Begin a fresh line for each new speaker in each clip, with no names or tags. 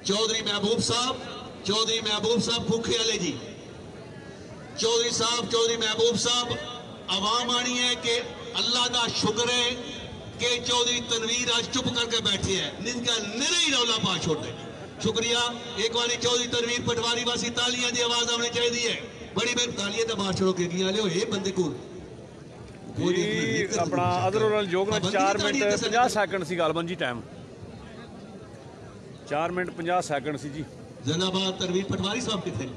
चौधरी महबूब साहब भूखे वाले जी। चौधरी महबूब साहब आवाम आनी है कि अल्लाह का शुक्र है कि चौधरी तनवीर आज चुप करके बैठे हैं, जिनका निरे ही रौला पा छोड़े। शुक्रिया। एक बार चौधरी तनवीर पटवारी वासी तालियां की आवाज आनी चाहिए। बड़ी बड़ी तालियां तो बाहर छोड़ो के लियो ये बंदे को
अपना अदर योग 4 मिनट 50 सैकंड सी गालबन जी। टाइम 4 मिनट 50 सैकंड सी जी।
जनाबाद तनवीर पटवारी साहब कितने?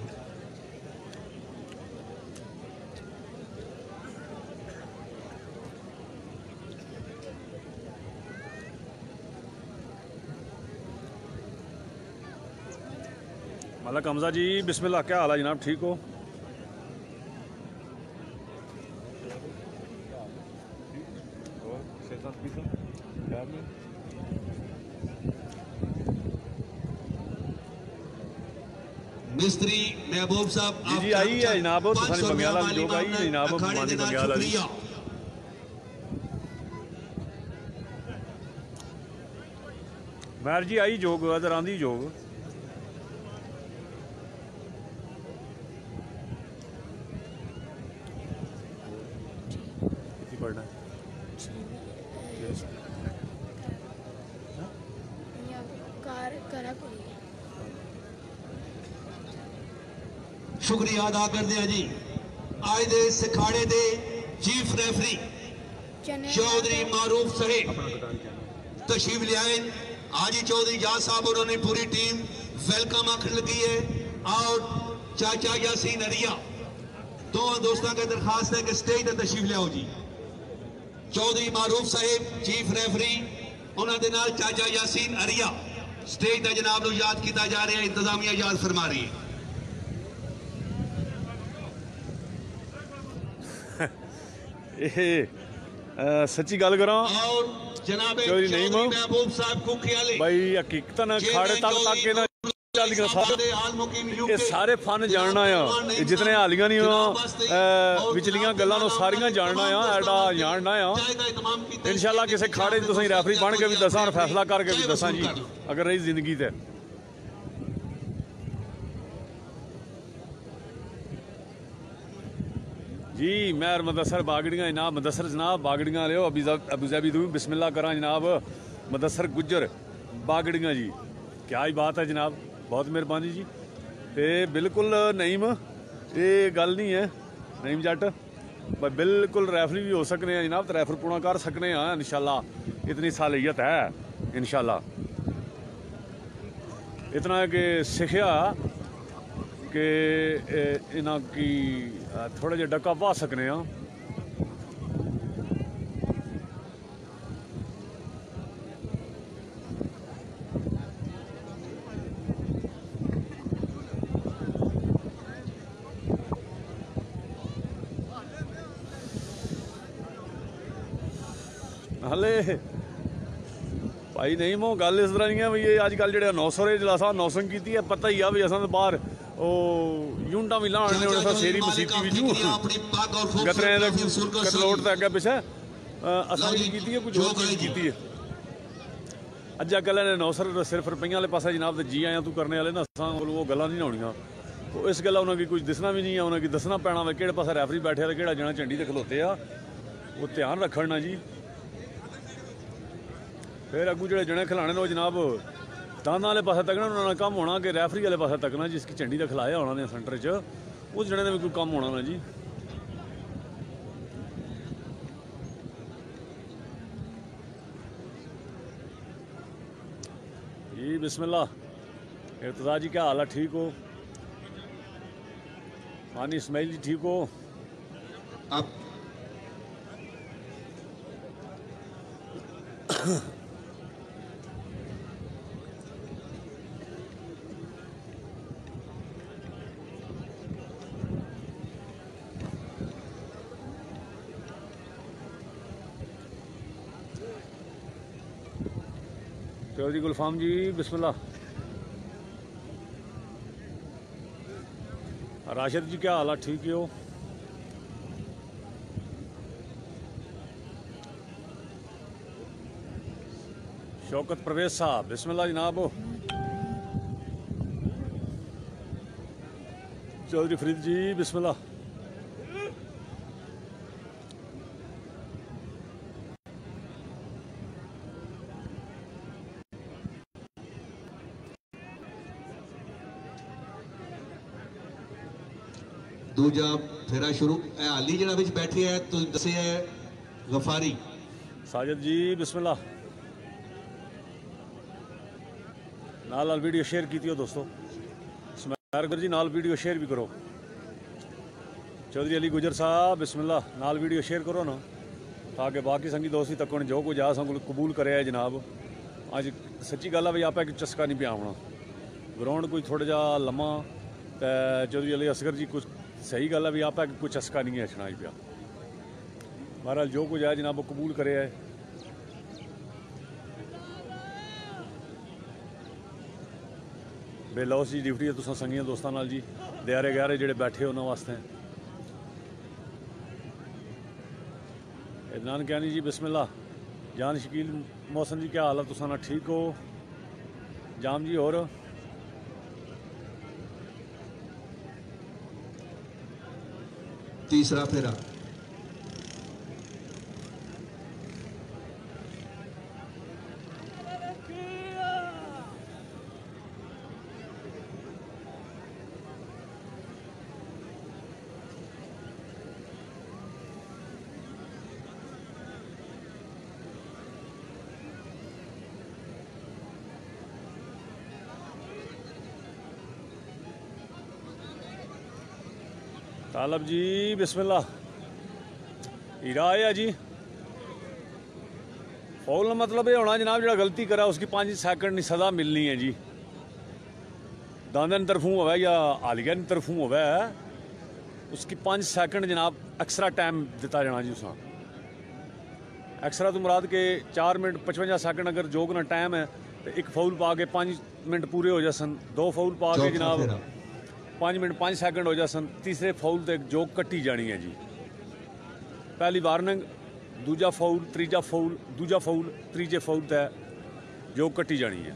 मलक हमजा जी बिस्मिल्लाह, क्या हाल है जनाब? ठीक हो?
मिस्त्री महबूब साहब
जी आई है जनाब, बंग्याल जो आई है जनाब, मानी बंग्याल वाली। मैर जी आई जोग अदर आंदी जोग। पढ़ना
शुक्रिया अदा करते हैं जी। आज दे सिखाड़े दे चीफ रेफरी चौधरी मारूफ साहब तशरीफ लियाए। आज ही चौधरी जाज साहब और उन्होंने पूरी टीम वेलकम आखिर लगी है। और चाचा यासीन अरिया दो दोस्तों की दरखास्त है कि स्टेज पर तशरीफ लियाओ जी। चौधरी मारूफ साहब चीफ रेफरी, उन्होंने नाल चाचा यासीन अरिया स्टेज पर जनाब याद किया जा रहा है, इंतजामिया याद फरमा रही है।
सच्ची गल करा
चौधरी महबूब साहब कुखियाले
भाई हकीकतन खाड़े तक ये सारे फन जानना आ, जितने हालियां नहीं विचलियां गल्लां सारियां जानना आ, एडा जानना आ। इंशाल्लाह किसी खाड़े तुसीं रैफरी बन के भी दसां और फैसला करके भी दसां जी, अगर रही जिंदगी ते। जी मैं मुदस्सर बागड़ियाँ जनाब, मुदस्सर जनाब बागड़ियाँ लियो अबू ज़ैबी दूँ बिस्मिल्लाह करा जनाब। मुदस्सर गुज्जर बागड़ियाँ जी, क्या ही बात है जनाब, बहुत मेहरबानी जी। तो बिल्कुल नईम ये गल नहीं है, नईम जट बिल्कुल रैफरी भी हो सकने हैं जनाब, तो रैफर पूरा कर सकने हैं इंशाल्लाह। इतनी सालियत है इंशाल्लाह। इतना कि सिखिया कि इन्हों की थोड़ा जिहा डका पा सकने हैं। हले भाई नहीं मो गल इस तरह नहीं है भी ये अजकल जो 900 जलासा 900 की है, पता ही आ भी असा बाहर यूनिटा भी लाने शेरी मसीती गतरे कतलोट तो अगे पिछे असा की कुछ होर चीज़ की है। अज कल ने 900 सिर्फ रुपये वाले पास जनाब जी आया तू करने वाले ना, असा वो गल्लां नहीं होनियां। तो इस गल्ला उन्होंने कुछ दिसना भी नहीं है, उन्हें दसना पैना वे कि पास रैफरी बैठे कि जना झंडी ते खलोते आ, वो ध्यान रखना जी। फिर अगू जो जने खिलाने वो जनाब दाना वाले पास तकना, उन्होंने काम होना कि रैफरी वाले पास तकना जिसकी झंडी का खिलाया उन्होंने सेंटर च, उस जने का भी कोई काम होना ना जी। जी बिस्मिल्लाह। इर्तज़ा जी क्या हाल है? ठीक हो? मानी इस्माइल जी ठीक हो? आप चौधरी गुलफाम जी बिस्मिल्लाह। राशिद जी क्या हाल है? ठीक हो? शौकत परवेज साहब बिस्मिल्लाह जनाब। चौधरी फरीद जी बिस्मिल्लाह।
दूजा फेरा शुरू हाली जरा विच बैठे है तो दसे है गफारी
साजिद जी बिस्मिल्लाह। नाल नाल वीडियो शेयर कीती हो दोस्तों, स्मैरगर जी नाल वीडियो शेयर भी करो। चौधरी अली गुजर साहब बिस्मिल्लाह, नाल वीडियो शेयर करो ना ताकि बाकी संगी दोस्त भी तक जो कुछ आ कबूल करे है जनाब। अज सच्ची गल है भाई आप एक चस्का नहीं पिया होना, ग्राउंड कोई थोड़ा जा लम्मा तो चौधरी अली असगर जी कुछ सही गल है भी आप कोई चस्का नहीं है छना ही पिया। बहरहाल जो कुछ है जनाब कबूल करे है। बेलौस जी ड्यूटी है तुसा संगियां दोस्तों नाल जी, दयारे गहरे जेडे बैठे उन्होंने वास्ते। इदनान कैनी जी बिस्मिल्लाह। जान शकील मौसम जी क्या हाल है तुसा ना ठीक हो? जाम जी और
तीसरा फेरा
तालब जी बिस्मिल्लाह। हीरा आया जी फौल मतलब ये होना जनाब जो गलती करा उसकी 5 सेकंड की सज़ा मिलनी है जी। दांदन तरफों होवे या आलिया तरफों होवे उसकी 5 सेकंड जनाब एक्स्ट्रा टाइम दिता जाना जी। उस एक्स्ट्रा तो मुराद के 4 मिनट 55 सेकंड अगर जोग ना टाइम है तो एक फाउल पा के 5 मिनट पूरे हो जासन, 2 फाउल पा के जनाब 5 मिनट 5 सेकंड हो जासन, तीसरे फाउल तो एक जोग कट्टी जानी है जी। पहली वार्निंग, दूजा फाउल, तीजा फाउल, दूजा फाउल, तीजे फाउल तय जोग कट्टी जानी है।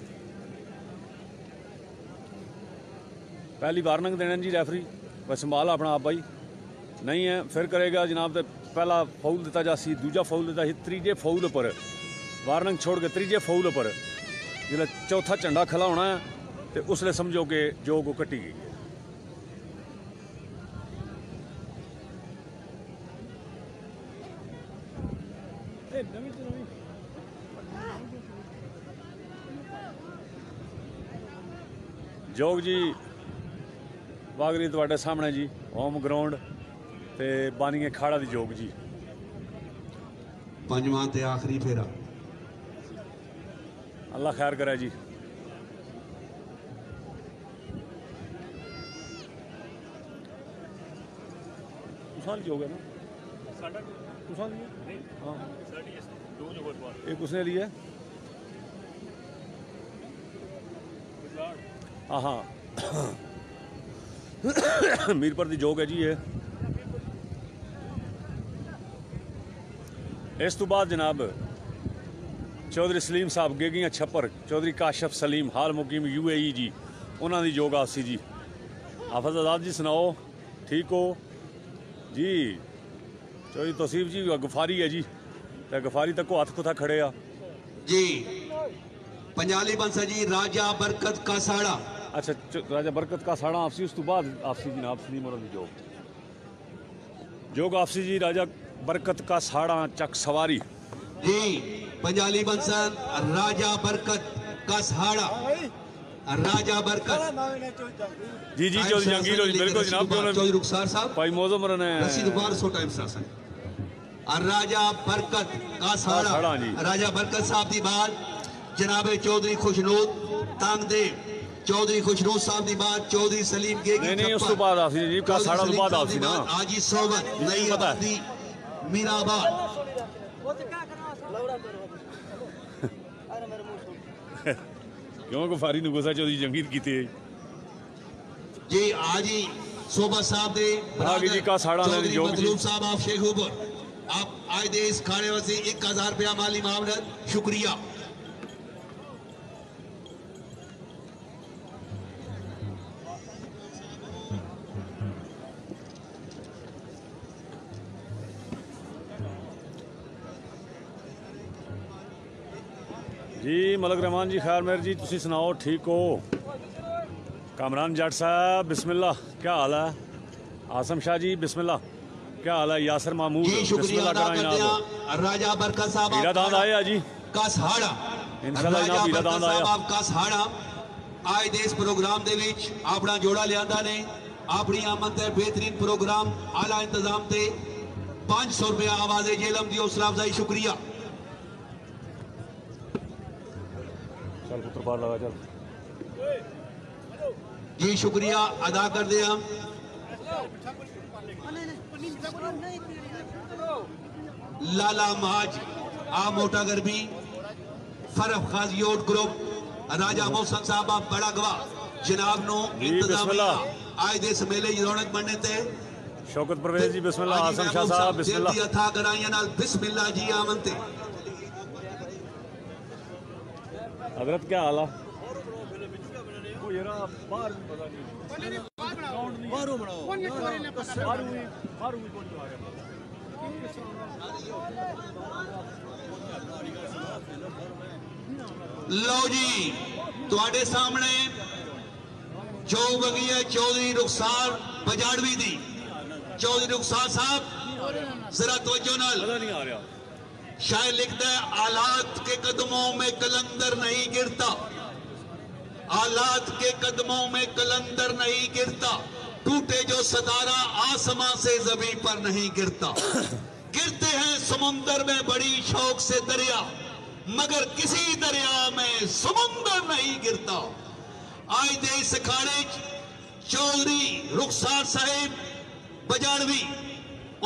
पहली वार्निंग देना जी रेफरी बस संभाल अपना आप भाई नहीं है फिर करेगा जनाब। तो पहला फाउल दिता जासी, दूजा फाउल दिता सी, तीजे फाउल पर वार्निंग छोड़ के तीजे फाउल पर जिसले चौथा झंडा खला होना है तो उसले समझो कि जोग कट्टी गई है। जोग जी वागरी तुहाडे सामने जी होम ग्राउंड ते बानिए खाड़ा दी जोग जी।
पंजवां ते आखिरी फेरा
अल्लाह खैर करे जी। तुसां जोग है ना तुसां लिया हाँ एक उसने लिया हाँ हाँ मीरपुर की जोग है जी ये। इस तो बाद जनाब चौधरी सलीम साहब गेगियां छप्पर, चौधरी काशफ सलीम हाल मुकीम UAE जी, उन्होंने जोग आसी जी। हाफिज आजाद जी सुनाओ ठीक हो जी? चौधरी तौसीफ जी गफारी है जी, तो गफारी तक को हथ कुथा खड़े आ
जी। पंजाली बंसा जी राजा बरकत का साड़ा।
अच्छा राजा बरकत का साड़ा आपसी, उस तो बाद आपसी जनाब सलीम और जोग आपसी जी राजा बरकत का साड़ा चक सवारी
जी। पंजाली बंसन राजा बरकत का साड़ा, राजा बरकत
जी जी चौधरी जहांगीर बिल्कुल जनाब
चौधरी रुखसार साहब
भाई मौजम ने
रसीद बार सो टाइम सासन राजा बरकत का साड़ा
जी।
राजा बरकत साहब की बात जनाबे चौधरी खुशनूद तांगदेव, चौधरी खुशनूद साहब की बात चौधरी सलीम गेगी
नहीं उस तो बाद आसी जी का साड़ा तो बाद आसी ना
आजी सोबत नई आबादी मीराबाद
क्यों गफारी ने गुस्सा चौधरी जहांगीर कीते
जी। आजी सोबत साहब दे
आगे जी का साड़ा ने जोग जी
साहब आप शेखुपुर आप आए दे इस खाने वास्ते 1000 रुपया माली मामलत शुक्रिया।
जी मलक रहमान जी खैर मेहर जी, तुसी सुनाओ ठीक हो? कामरान जट साहब बिस्मिल्लाह, क्या हाल है? आसम शाह जी बिस्मिल्लाह, क्या हाल है? यासर महमूद
जी शुक्रिया अदा करते हैं राजा बरकत साहब
हीरा दांद आया जी
कसहाड़ा
इंशाल्लाह
राजा
जनाब हीरा
बरकत
दांद आया
साहब कसहाड़ा आज दे इस प्रोग्राम दे विच अपना जोड़ा लियांदा ने अपनी आमद ते बेहतरीन प्रोग्राम आला इंतजाम ते 500 रुपया आवाज़े जेलम दी हौसला अफजाई शुक्रिया।
चल पुत्र बाहर लगा चल
जी शुक्रिया अदा कर दिया। लाला माज आ मोटा गरबी फरफ खाजियोट ग्रुप राजा मोहसन साहब आप बड़ा गवाह जनाब नो इंतजामिया आज दे इस मेले की रौनक बनने ते
शौकत परवेज जी बिस्मिल्लाह, आसम शाह साहब बिस्मिल्लाह,
था कराइया नाल बिस्मिल्लाह जी आमनते।
हजरत क्या हाल है?
लो जी तुहाडे सामने जो बगी है चौधरी रुखसार बजाड़वी दी। चौधरी रुखसार साहब जरा तवज्जो नाल
नहीं आ रहा।
शायर लिखता है आलात के कदमों में कलंदर नहीं गिरता, आलात के कदमों में कलंदर नहीं गिरता, टूटे जो सितारा आसमां से जमीन पर नहीं गिरता, गिरते हैं समुंदर में बड़ी शौक से दरिया मगर किसी दरिया में समुंदर नहीं गिरता। आज दे इस अखाड़े चौधरी रुखसार साहिब बजाड़वी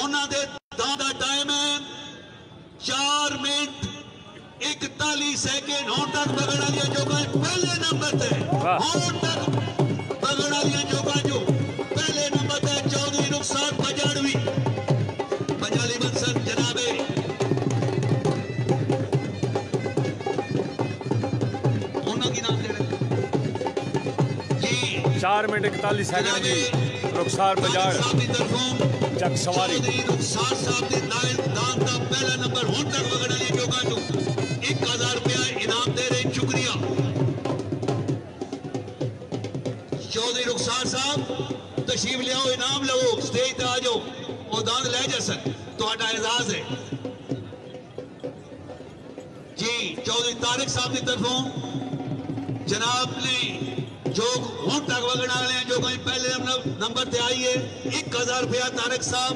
उन्होंने दे दां दा टाइम है 4 मिनट 41 सेकेंड हों तक बगड़ा दिया जो पहले नंबर पे हों तक बगड़ा दिया जो पहले नंबर पे चौधरी रुखसार बजाड़वी बजाली बंसर जनाबे उन्होंने की नाम दे रहे जी
4 मिनट 41 सेकंड जी रुखसार बजाड़ चक सवारी
रुखसार साहब दे दान दा पहला नंबर हों तक बगड़ा दिया जो 1000 रुपया इनाम दे रहे शुक्रिया। चौधरी रुखसार साहब तशरीफ लियाओ इनाम लो स्टेज पे आ जाओ और दांद ले जा सक तो एजाज है जी। चौधरी तारिक साहब की तरफों जनाब ने जो हूं तक वगड़ा वाले जो पहले नंबर पे आई है 1000 रुपया तारिक साहब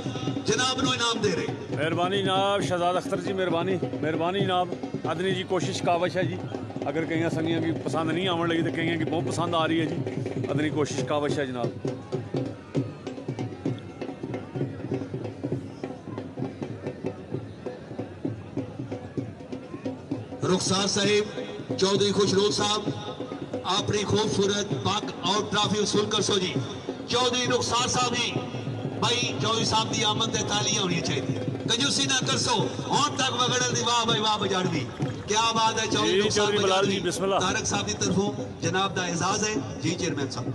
जनाब नो इनाम दे रहे।
मेहरबानी जनाब शहजाद अख्तर जी मेहरबानी मेहरबानी जनाब आदनी जी कोशिश कावश है जी अगर कई संगियां की पसंद नहीं आवन लगी तो कई की बहुत पसंद आ रही है जी आदनी कोशिश कावश है जनाब।
रुखसार साहिब चौधरी खुशरोज साहब अपनी खूबसूरत पाक और ट्रॉफी वसूल कर सो जी। चौधरी रुखसार साहब जी भाई चौधरी साहब की आमद ते तालियां होनी चाहिए कंजूसी ना कर सो हों तक वगड़न दी वाह भाई वाह बजाड़वी क्या बात है। चौधरी रुखसार बजाड़वी तारक साहब की तरफों जनाब दा एजाज है जी चेयरमैन साहब।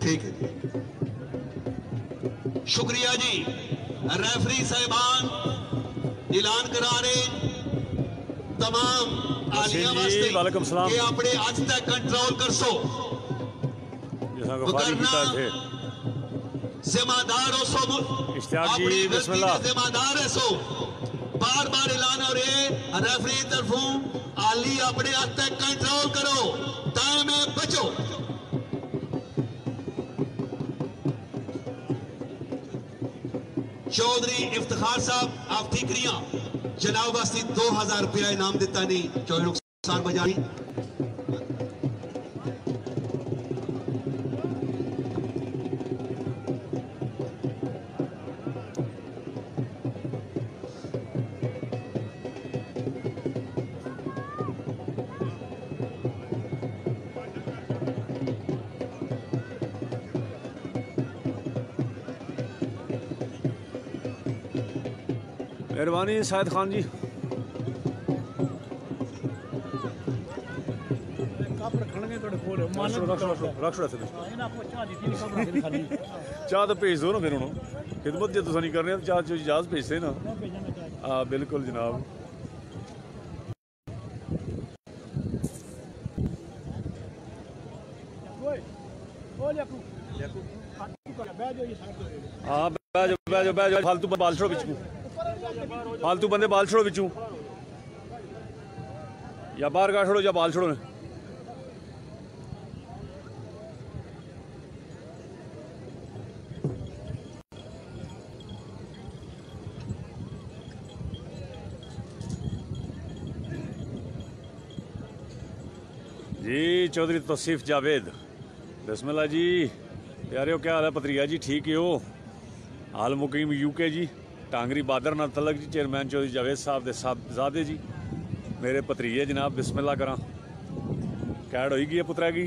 ठीक है शुक्रिया जी। रेफरी साहिबान ऐलान करा रहे तमाम आलिया वास्ते कि अपने हाथ तक कंट्रोल कर सो जिम्मेदार हो सो अपनी जिम्मेदार है सो बार बार ऐलान हो रहे रेफरी तरफों आली अपने हाथ तक कंट्रोल करो टाइम है बचो। चौधरी इफ्तिखार साहब आप ठीकरियां जनाब वास्ते 2000 रुपया इनाम दिता नहीं चौधरी रुखसार बजाड़ी।
मेहरबानी शाहिद खान जी चाह तो भेज दो ना फिर उन्होंने खिदमत जो तुम नहीं कर रहे चार जो इजाज़त भेजते ना। हाँ बिल्कुल जनाब। हाँ बह जाओ फालतू बाल छोड़ो बिचू, फालतू बंदे बाल छोड़ो बिचू, या बाहर का छोड़ो या बाल छोड़ो। जी चौधरी तौसीफ जावेद बिस्मिल्लाह जी। प्यारे क्या हाल है पत्रिया जी, ठीक है हो? हाल मुकीम यूके जी, टांगरी बादर नाल तलक जी। चेयरमैन चौधरी जावेद साहब दे साहबजादे जी मेरे भतरीए जनाब। बिस्मिल्लाह करा कैड होई गई है पुत्रा की।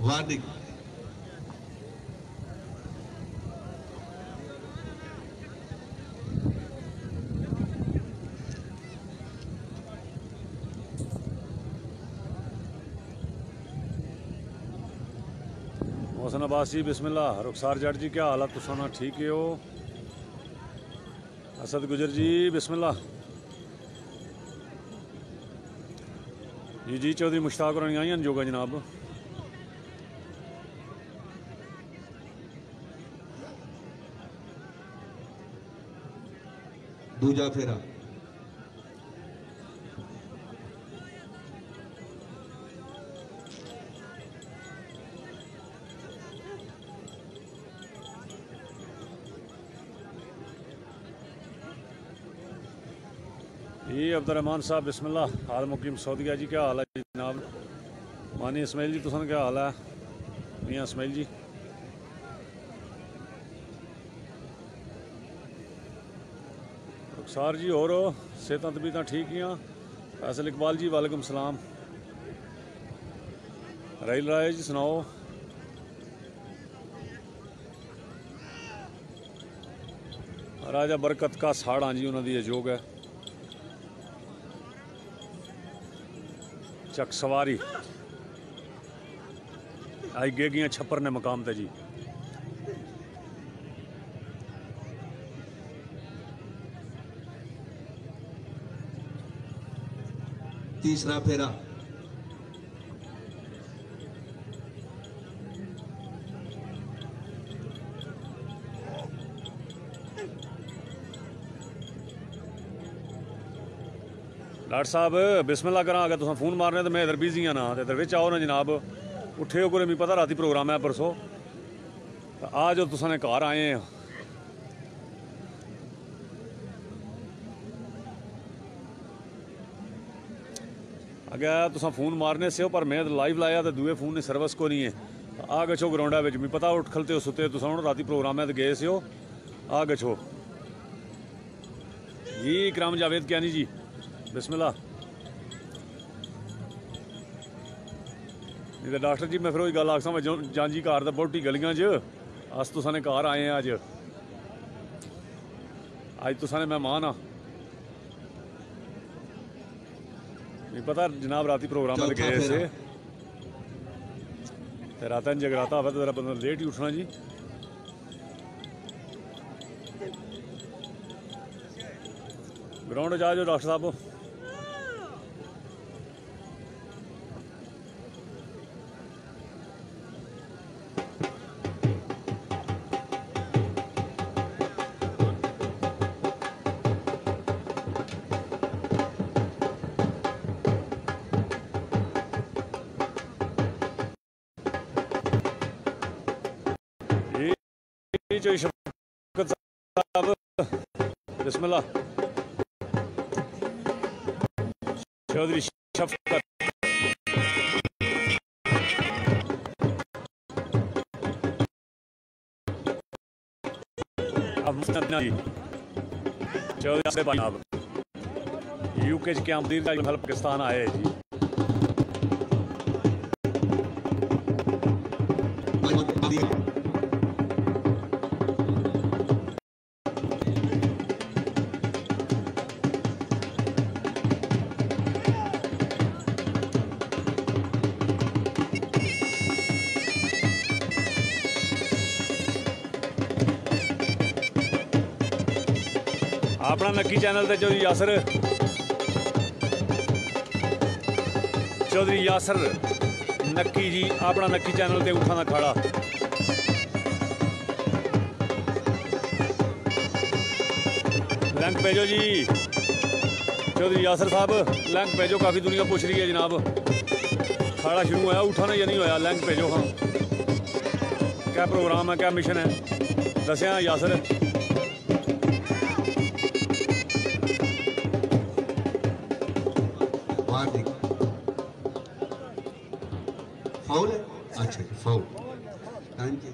वार्निंग
मोहसन अब्बास जी बिस्मिल्लाह। रुखसार जट जी क्या हालत तुसाना ठीक है हो? असद गुजर जी बिस्मिल्लाह। जी चौधरी मुश्ताक रानी आई जोगा जनाब।
दूजा फेरा
जी अब्दुलरहमान साहब बिस्मिल्लाह। हाल मुकीम सऊदिया जी क्या हाल है जनाब? मानी इसमाइल जी तुसन क्या हाल है? मियाँ इसमाइल जी रुखसार जी और सेहत तबीयत ठीक ही? फैसल इकबाल जी वालेकुम सलाम। राइल राय जी सुनाओ। राजा बरकत का साड़ हाँ जी उन्होंने अजोग है। चक सवारी आई गेगियां छप्पर ने मकाम ते जी।
तीसरा फेरा
डॉक्टर साहब बिस्मिल्लाह करा। अगर तुम फोन मारने तो मैं इधर बिजी हाँ ना, तो इधर बिच आओ ना जनाब। उठे हो कोई, मिगी पता राती प्रोग्राम है परसों, तो आ जाओ तुसाने घर आए हैं। अगर तुसा फोन मारने से हो पर मैं लाइव लाया तो दूए फोन ने सर्विस को नहीं है। आ गच्छो ग्राउंडा बिच, मिगी पता उठ खलते हो सुते तुसा हूँ राती प्रोग्राम है तो गए से हो। आ गच्छो जी। इकराम जावेद क्या नहीं जी बिस्मिल्लाह। नहीं तो डॉक्टर जी मैं फिर वही गल आखसा मैं जांजी घर तो बोटी गलियां च अस तुसाने घर आए हैं। अज तुसाने मेहमान आ। नहीं पता जनाब राती प्रोग्राम में गए से रात जगराता हो तो जरा बंदा लेट ही उठना जी। ग्राउंड जा जाओ डॉक्टर साहब। शफकत साहब बिस्मिल्लाह। चौधरी शफकत चौधरी साहब यूके के आमदीद का पाकिस्तान आए जी। अपना नक्की चैनल ते चौधरी यासर नक्की जी अपना नक्की चैनल ते ऊँठां दा अखाड़ा। लिंक भेजो जी चौधरी यासर साहब, लिंक भेजो, काफ़ी दुनिया पूछ रही है जनाब। अखाड़ा शुरू होया, उठाना या नहीं होया, लिंक भेजो। हाँ क्या प्रोग्राम है, क्या मिशन है, दसिया यासर।
फाउल है, अच्छा फाउल, थैंक यू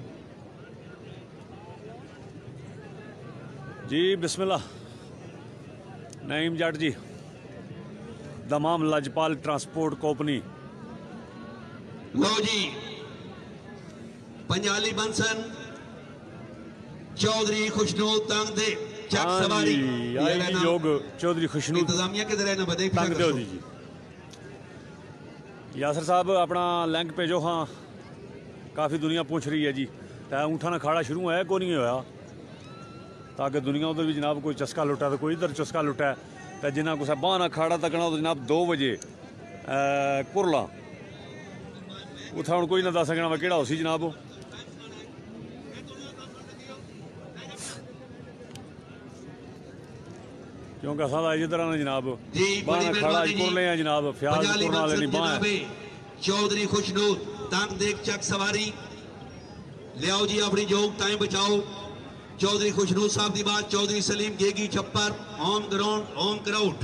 जी। बिस्मिल्लाह। Naeem Jatt ji, Dammam Lajpal transport company.
लो जी, पंजाली बंसन चौधरी खुशनूर तंग दे चक सवारी
योग चौधरी खुशनूर
इंतजामिया किधर है ना बदे
तंग दे जी। यासर साहब अपना लिंक भेजो। हाँ काफ़ी दुनिया पूछ रही है जी। तो ऊँठा ना अखाड़ा शुरू होया को नहीं होया, ताकि दुनिया उधर भी जनाब कोई चस्का लुटा तो कोई इधर चस्का लुटा। तो जिन्हें कुछ बाहना अखाड़ा तकना तो जनाब 2 बजे कुरला उत्थे हम कोई ना दस सकना केड़ा उसी जनाब। क्योंकि असा तो इधर आना जनाब बाहना अखाड़ा कुरले हैं जनाब, फ्याज कुरना वाले नहीं बाह।
चौधरी खुशनूर तंग देख चक सवारी लियाओ जी, अपनी जोग टाइम बचाओ। चौधरी खुशनूर साहब की बात, चौधरी सलीम गेगी छप्पर home ground home crowd.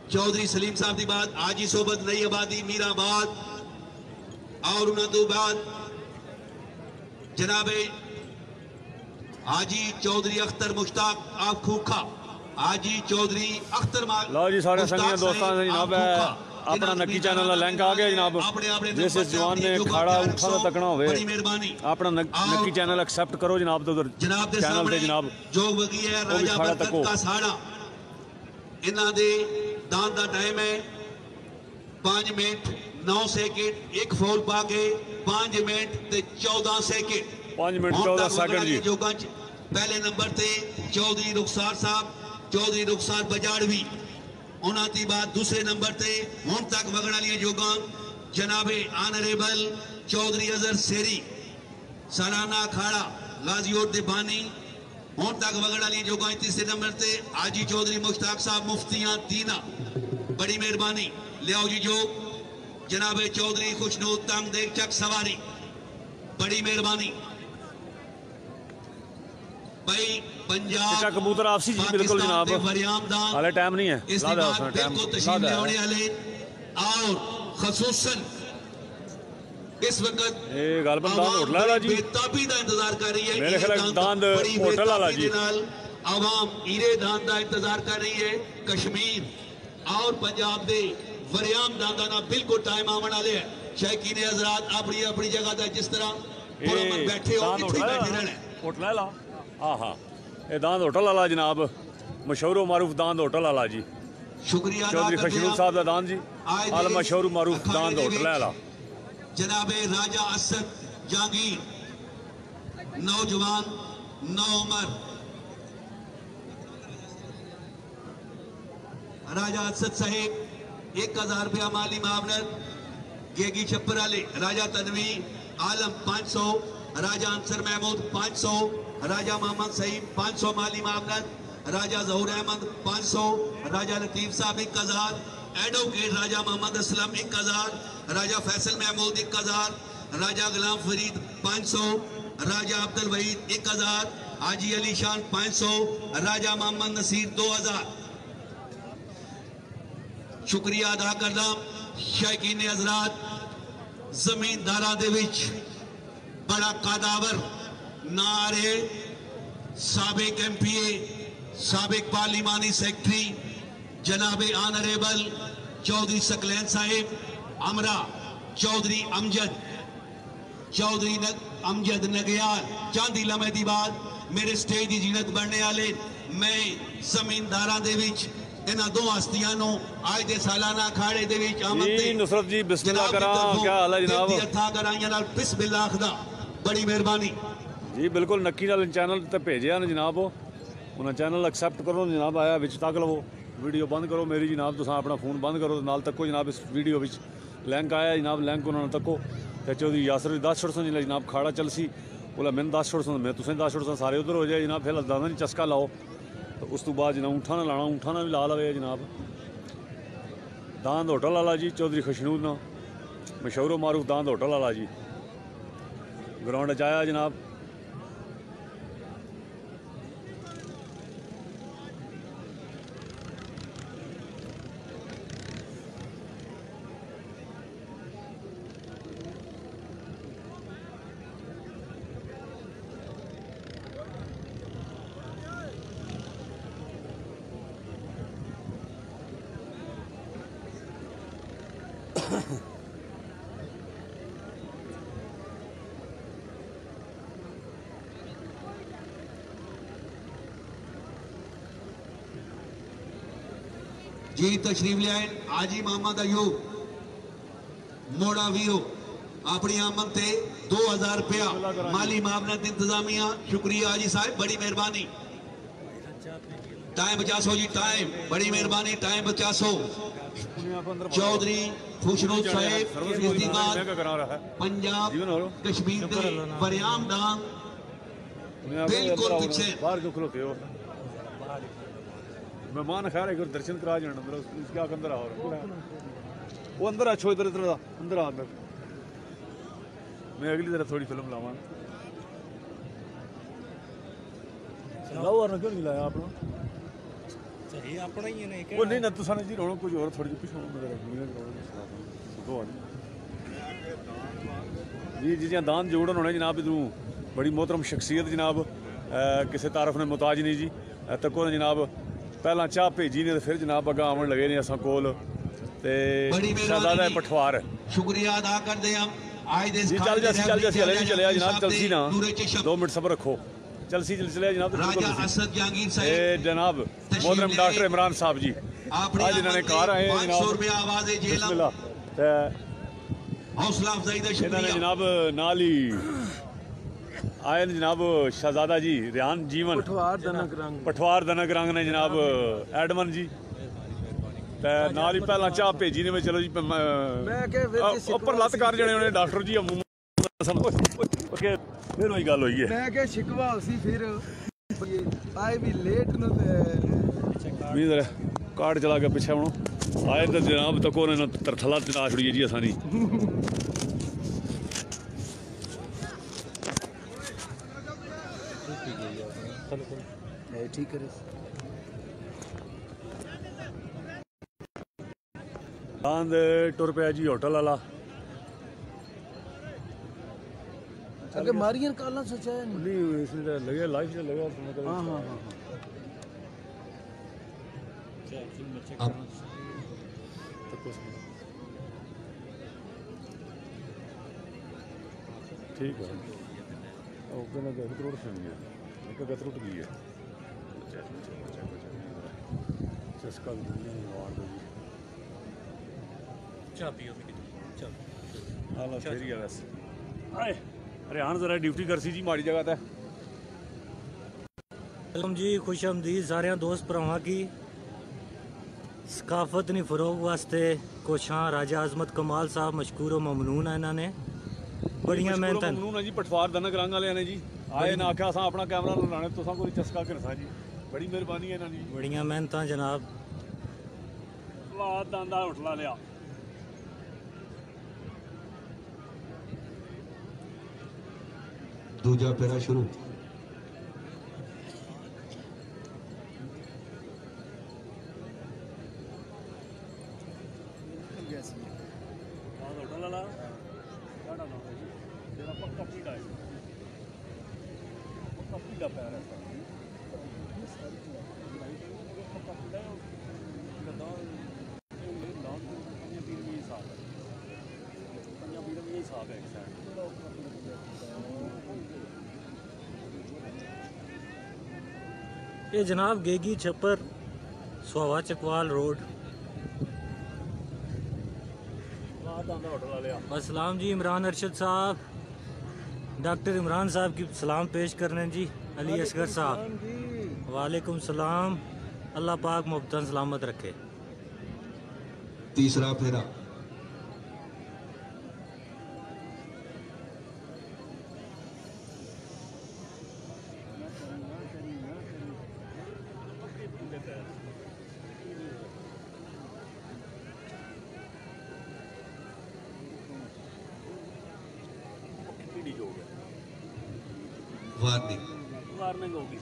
Chaudhary Salim साहब की बात, आजी सोबत नई आबादी मीराबाद और उन्होंने तो बाद जनाबे आजी चौधरी अख्तर मुश्ताक आप खूखा, आजी चौधरी अख्तर
लो जी सारे संगिया दोस्तों से जनाब अपना नक्की चैनल का लिंक आ गया जनाब। जिस जवान ने खाड़ा उठा तकना हो अपना नक्की चैनल एक्सेप्ट करो जनाब। तो उधर चैनल पे जनाब
जो वगी है राजा बरकत का साड़ा इन्हां दे दान दा टाइम है 5 मिनट 9 सेकंड, एक फॉल पा के 5 मिनट ते 14 सेकंड
5 मिनट 14 सेकंड जी।
पहले नंबर ते चौधरी रुखसार साहब, चौधरी रुखसार बजाड़वी। उन्होंने बाद दूसरे नंबर ते हुण तक वगण वाली जोगां जनाबे ऑनरेबल चौधरी अजहर शेरी सालाना अखाड़ा गाजियोट दे बानी हुण तक वगण वाली जोगां। तीसरे नंबर ते आजी चौधरी मुश्ताक साहब मुफ्तियां तीना, बड़ी मेहरबानी लियाओ जी जोग। जनाबे चौधरी खुशनूर तंग देख चक सवारी, बड़ी मेहरबानी भाई। पंजाब
कबूतर आपसी जी बिल्कुल जनाब, हाले टाइम नहीं है
इस बार बिल्कुल तशरीफ ले आने वाले और खसूसन इस वक्त
ये गालबन दांद होटल वाला जी
बेताबी दा इंतजार कर रही है।
मेरे ख्याल दांद होटल वाला जी
आवाम हीरे दांद दा इंतजार कर रही है। कश्मीर और पंजाब दे वरियाम दांदा ना बिल्कुल टाइम आवन वाले है। शौकीन हजरात अपनी अपनी जगह दा जिस तरह बैठे हो इत्थे बैठे रहना
होटल वाला। हाँ हाँ ये दांद होटल वाला जनाब, मशहूर मारूफ दांद होटल वाला जी।
शुक्रिया
चौधरी खुशनूर साहब का दांद जी, आल मशहूर मारूफ दांद होटल वाला।
जनाबे राजा असद जहांगीर नौजवान नौ उमर राजा असद साहेब 1000 रुपया माली मावनत गेगी छप्पर वाले। राजा तनवी आलम 500, राजा अंसर महमूद 500, राजा मोहम्मद सईद 500 माली मामलत, राजा जहूर अहमद 500, राजा लतीफ साहब 1000, एडवोकेट राजा मोहम्मद असलम 1000, राजा फैसल महमूद 1000, राजा गुलाम फरीद 500, राजा अब्दुल वहीद 1000, हाजी अली शान 500, राजा मोहम्मद नसीर 2000। शुक्रिया अदा करना शौकीन हजरात। जमींदारा दे विच बड़ा कादावर नारे साबिक MPA साबिक पार्लिमानी सेक्रेटरी जनाबे ऑनरेबल चौधरी सकलैन साहिब अमरा चौधरी अमजद नगयाल चांदी लम्हे दी बाद मेरे स्टेज की जीनत बनने वाले मैं जमींदारा दे विच इन्हां दो हस्तियां नु आज दे सालाना अखाड़े दे विच आमद ते
नुसरत जी बिस्मिल्लाह करा। क्या हाल है जनाब?
अथा कराइयां नाल बिस्मिल्लाह आखदा, बड़ी मेहरबानी
जी। बिल्कुल नक्की नाल चैनल ते भेजिया ने जनाब, उन्हें चैनल एक्सैप्ट करो जनाब, आया विच तक लवो, वीडियो बंद करो मेरी जनाब, तुम अपना फोन बंद करो नाल तको जनाब। इस वीडियो विच लिंक आया जनाब, लिंक उन्होंने तको ते चौधरी यासर 10 छुट सन जनाब खाड़ा चलसी, बोला मैंने 10 छुट सन, मैं तुसें 10 छुट सन, सारे उधर हो जाए जनाब। फिर दादा नहीं चस्का लाओ, तो उस तो बाद जनाब ऊँठा ना लाना, ऊँठा ना भी ला लवे जनाब। दांद होटल वाला जी, चौधरी खशनूद ना मशहूर मारूफ दांद होटल वाला जी, ग्राउंड च आया जनाब।
जी तशरीफ लियाए आजी मोहम्मद अयूब मोड़ा वीओ अपनी आमद ते 2000 रुपया माली मामलत इंतजामिया, शुक्रिया आजी साहब, बड़ी मेहरबानी। टाइम 50 जी, टाइम बड़ी मेहरबानी, टाइम 50। चौधरी खुशनूद साहब पंजाब कश्मीर के बरियाम डांग बिल्कुल पीछे
मेहमान खैर एक दर्शन करा जाना मेरा, क्या अंदर आओ वो अंदर अच्छो, इधर इधर अंदर आ अंदर। मैं अगली तरह थोड़ी फिल्म लावा लाओ, और क्यों नहीं लाया आपने?
सही अपना ही है नहीं
वो नहीं ना तुसाने जी रोनो कुछ और थोड़ी पीछे जी जी जी दान जोड़न होने जनाब। इधरू बड़ी मोहतरम शख्सियत जनाब, किसी तारफ ने मुताज नहीं जी तको ने जनाब। पहला चाह भेजी ने फिर जनाब अगर आवन लगे ने असा कोल ते शहजादा पठवार।
शुक्रिया अदा करते हैं आज दे
जी चल जैसी हले नहीं चले जनाब, चलसी ना 2 मिनट सबर रखो, चलसी चले जनाब।
राजा असद जहांगीर साहब
जनाब मोहतरम डॉक्टर इमरान साहब जी आज इन्होंने कार आए जनाब, बिस्मिल्लाह ते
हौसला अफजाई दा शुक्रिया
जनाब। नाल ही आए जनाब शहजादा जी रियान जीवन पठवार दनक रंग ने जनाब एडमन जी, नाल ही पहला चाह भेजी ने। चलो जी उपर लत्त कर जाने उन्हें डॉक्टर जी फिर वही गल हुई है।
मैं क्या शिकवा उसी फिर आए भी लेट न
कार्ड चला के पीछे हूँ आए तो जनाब तक उन्हें तरथला चला छुड़ी जी असानी।
ठीक है
दांद टुर पाया जी होटल वाला।
अगर मारियन काला सोचा है
नहीं इसलिए लगे लाइफ से लगा।
हाँ हाँ हाँ
ठीक है ओके ना करोड़ सुन गया टूट गई है चस्का रिहान जरा ड्यूटी कर सी जी माड़ी जगह ते।
जी खुश आमदीद सारे दोस्त भरावां की। सकाफत नहीं फरोग वास्ते कोशां राजा आजमत कमाल साहब मशकूर और ममनून है इन्होंने बड़िया मेहनत
जी। पठवार दनक रंग वाले ने जी आए ना आख्या असा अपना कैमरा लाने तुसा कोई चस्का करसा जी, बड़ी मेहरबानी है इन्हां दी,
बड़िया मेहनत जनाब।
दांदा होटला लिया
दूजा फेरा शुरू।
होटल वाला पक्का पीड़ा है, पक्का पीड़ा पैर है
ये जनाब गेगी छप्पर सुहावा चकवाल रोड। अस्सलाम जी इमरान अरशद साहब, डॉक्टर इमरान साहब की सलाम पेश करने जी। अली असगर साहब वालेकुम सलाम। अल्लाह पाक मुबतन सलामत रखे।
तीसरा फेरा
वार्निंग होगी।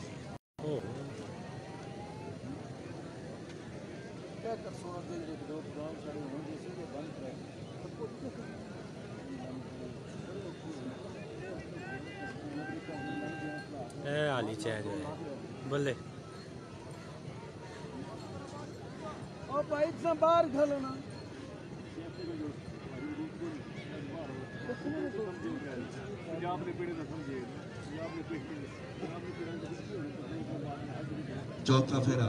हाली चाह जो है बोले
ओ भाई इतना बाहर खलो ना।
चौथा फेरा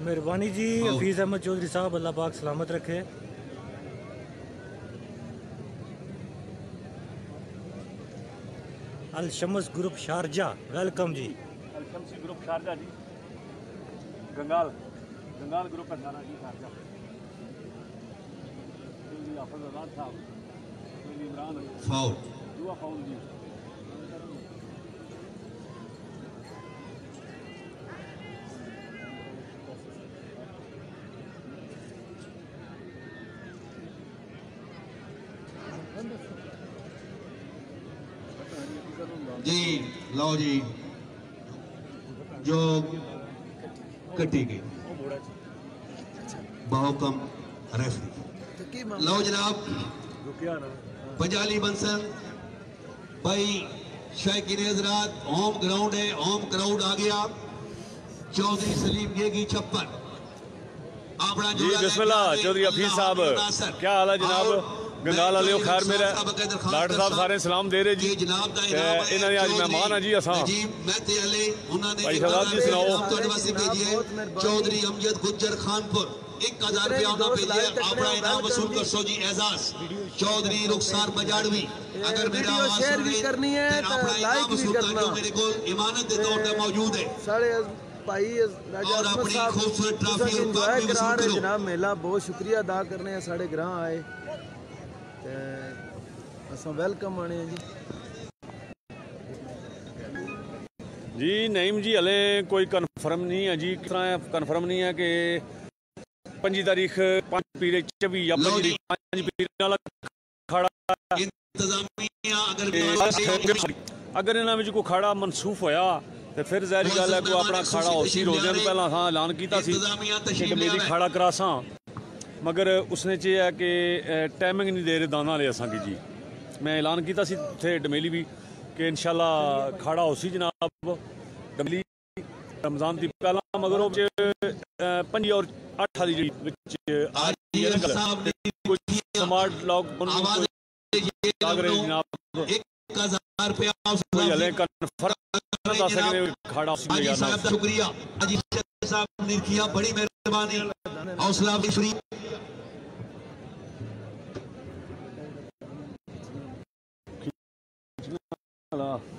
मेहरबानी जी। हफीज़ अहमद चौधरी साहब अल्लाह पाक सलामत रखे। अल शम्स ग्रुप शारजा वेलकम जी।
अल शम्सी ग्रुप शारजा जी। गंगाल ग्रुप है सारा जी शारजा। हाफिज आजाद साहब, इमरान
फाउल
दुआ फाउल जी।
जी लो जी जो कटी गई बहुकम रेफरी। लो जनाब पंजाली बंसल भाई शायकीन हज़रात होम ग्राउंड है, होम क्राउड आ गया। चौधरी सलीम गेगी छप्पर अपना
जी बिस्मिल्लाह। चौधरी हफीज साहब क्या हाल है जनाब? गंगाल वाले खैर मेरा डॉक्टर साहब सारे सलाम दे रहे जी। इन्होंने आज मेहमान है जी असा भाई शहजाद जी सुनाओ।
चौधरी अमजद गुज्जर खानपुर 1000 रुपया उन्हें भेजिए अपना इनाम वसूल कर सो जी। एजाज चौधरी रुखसार बजाड़वी अगर मेरा आवाज
शेयर भी करनी है तो लाइक भी करना।
मेरे को इमानत के तौर पे मौजूद है
साढ़े भाई राजा
और अपनी खूबसूरत ट्रॉफी और
एंजॉय
कप भी
करा
वसूल
रहे
करो।
जनाब। मेला बहुत शुक्रिया अदा करने हैं साढ़े ग्रां आए असा वेलकम आने हैं जी।
जी नईम जी हले कोई कन्फर्म नहीं है जी। किस तरह कन्फर्म नहीं है कि 5 तारीख 5 पीर 24 या 5 पीर वाला खड़ा
इंतजामिया
अगर इन्होंने में कोई खड़ा मनसूफ होया तो फिर ज़ाहिर गल है को अपना खाड़ा उसी रोज़े तो पहला हाँ ऐलान किया मेरी खाड़ा करासा मगर उसने चाहिए कि टाइमिंग नहीं दे रहे दाना ले असा की जी। मैं ऐलान किया थे डमेली भी कि इंशाल्लाह खाड़ा उसी जनाब डमेली रमजान की पहला मगर 5 और 8 वाली जी स्मार्ट लॉक जनाब
1000 रुपया
खाड़ा
शुक्रिया साहब निरखिया बड़ी मेहरबानी हौसला अफजाई।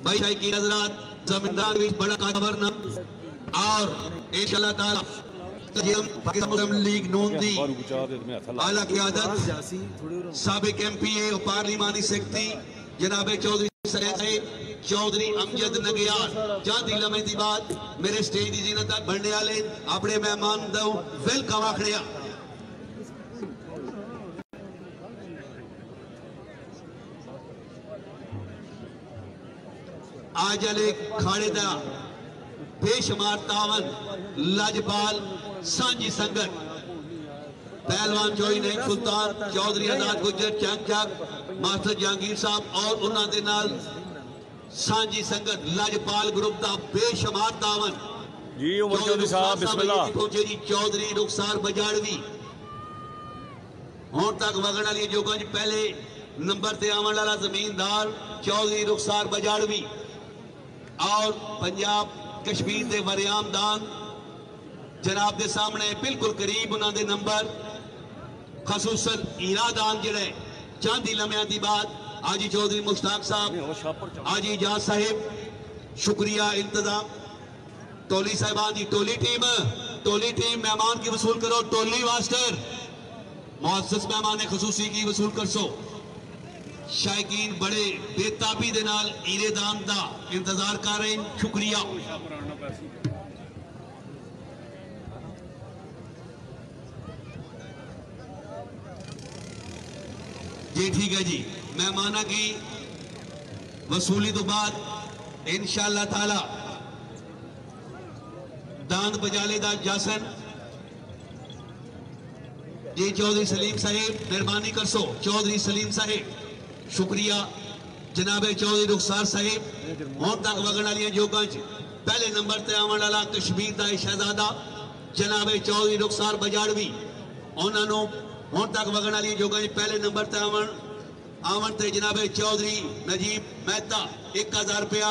भाई शायकीन हज़रात जमींदार भी बड़ा काबर ना और इंशाल्लाह ताला पाकिस्तान मुस्लिम लीग नून दी आला क़यादत साबिक एमपीए और पार्लिमानी सेक्रेटरी जनाब चौधरी चौधरी अमजद नगियार चांदी लम्हे दी बात मेरे स्टेज की जीनत तक बढ़ने वाले अपने मेहमान दो वेलकम आखड़िया। आज अले खाड़े दा बेशुमार तावन लाजपाल सांझी संगत पहलवान जोई नाइक सुल्तान चौधरी आजाद गुज्जर चंग चक मास्टर जहांगीर साहब और उन्होंने नाल सांझी संगत लाजपाल ग्रुप का बेशुमार तावन
जी उमर चौधरी साहब बिस्मिल्लाह
पहुंचे जी। चौधरी रुखसार बजाड़वी हुण तक वगण वाली जो पहले नंबर ते आवन वाला जमींदार चौधरी रुखसार बजाड़वी और पंजाब कश्मीर के वरियामदान जनाब के सामने बिल्कुल करीब उन्होंने नंबर खसूसन ईरादान जिहड़े चांदी लम्या की बात हाजी चौधरी मुश्ताक साहब, हाजी इजाज साहिब, शुक्रिया इंतजाम टोली साहिबान की टोली टीम मेहमान की वसूल करो, टोली मास्टर मुअस्सिस मेहमान खसूसी की वसूल कर सो। शायकीन बड़े बेताबी दे नाल ईरेदान दा इंतजार कर रहे हैं, शुक्रिया। जी ठीक है जी, मेहमाना की वसूली तो बाद इंशाअल्लाह ताला दांद बजाले दा जसन जी चौधरी सलीम साहिब मेहरबानी कर सो। चौधरी सलीम साहिब शुक्रिया। जनाबे चौधरी रुखसार साहिब हुण तक वगण वाली जोगां च पहले नंबर ते आवन वाला कश्मीर दा शहजादा जनाबे चौधरी रुखसार बजाड़वी, उन्होंने हुण तक वगण वाली जोगां च पहले नंबर ते आवन ते जनाबे चौधरी नजीब मेहता 1000 रुपया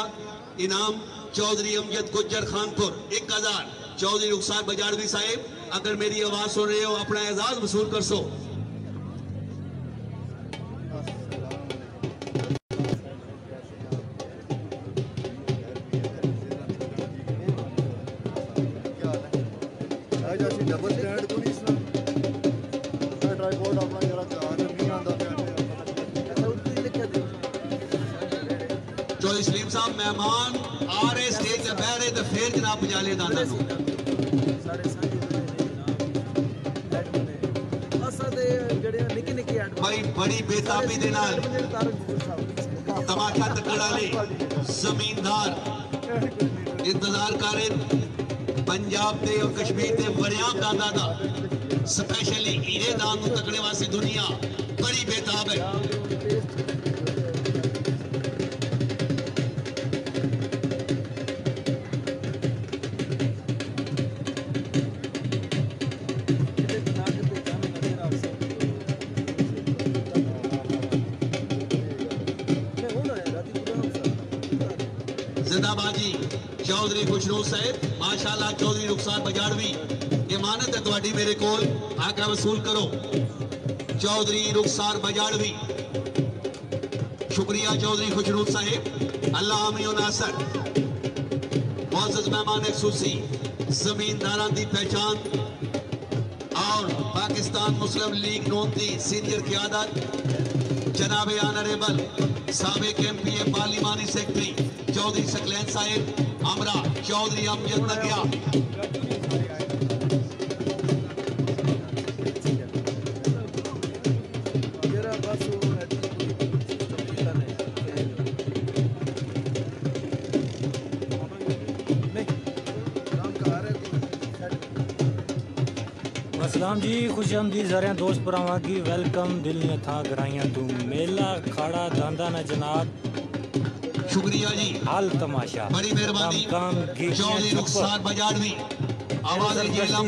इनाम। चौधरी अमजद गुज्जर खानपुर 1000। चौधरी रुखसार बजाड़वी साहिब अगर मेरी आवाज सुन रहे हो अपना एजाज वसूल कर सो। चौधरी सलीम साहब मेहमान आ रहे स्टेज पे बह रहे तो फिर जनाब बजाले दादा भाई बड़ी बेताबी दे नाल तमाशा तकड़ा ले जमींदार इंतजार कर रहे पंजाब दे और कश्मीर दे वरियाम दादा दा स्पेशली हीरे दान तकड़े वास्ते दुनिया बड़ी बेताब है। जिंदाबाजी चौधरी खुशनूर साहिब माशाल्लाह। चौधरी रुखसार बजाड़वी इमानत है तुहाडी मेरे कोल आका वसूल करो। चौधरी रुखसार बजाड़वी शुक्रिया। चौधरी खुशनूर साहिब अल्लाह अमीन नासर मुअज़्ज़ज़ मेहमान खसूसी जमींदारां दी पहचान और पाकिस्तान मुस्लिम लीग नून दी सीनियर क़यादत जनाबे ऑनरेबल साबिक एमपीए पार्लिमानी सेक्रेटरी चौधरी सकलैन साहिब हमरा चौधरी अमजद नगिया
असलाम जी खुश आमदी ज़रिया दोस्त भरावां की वेलकम दिल ने था गराइयां तू मेला खाड़ा दांदा न जनाब
शुक्रिया जी
हाल तमाशा
बड़ी मेहरबानी। चौधरी रुखसार बजाड़वी आवाज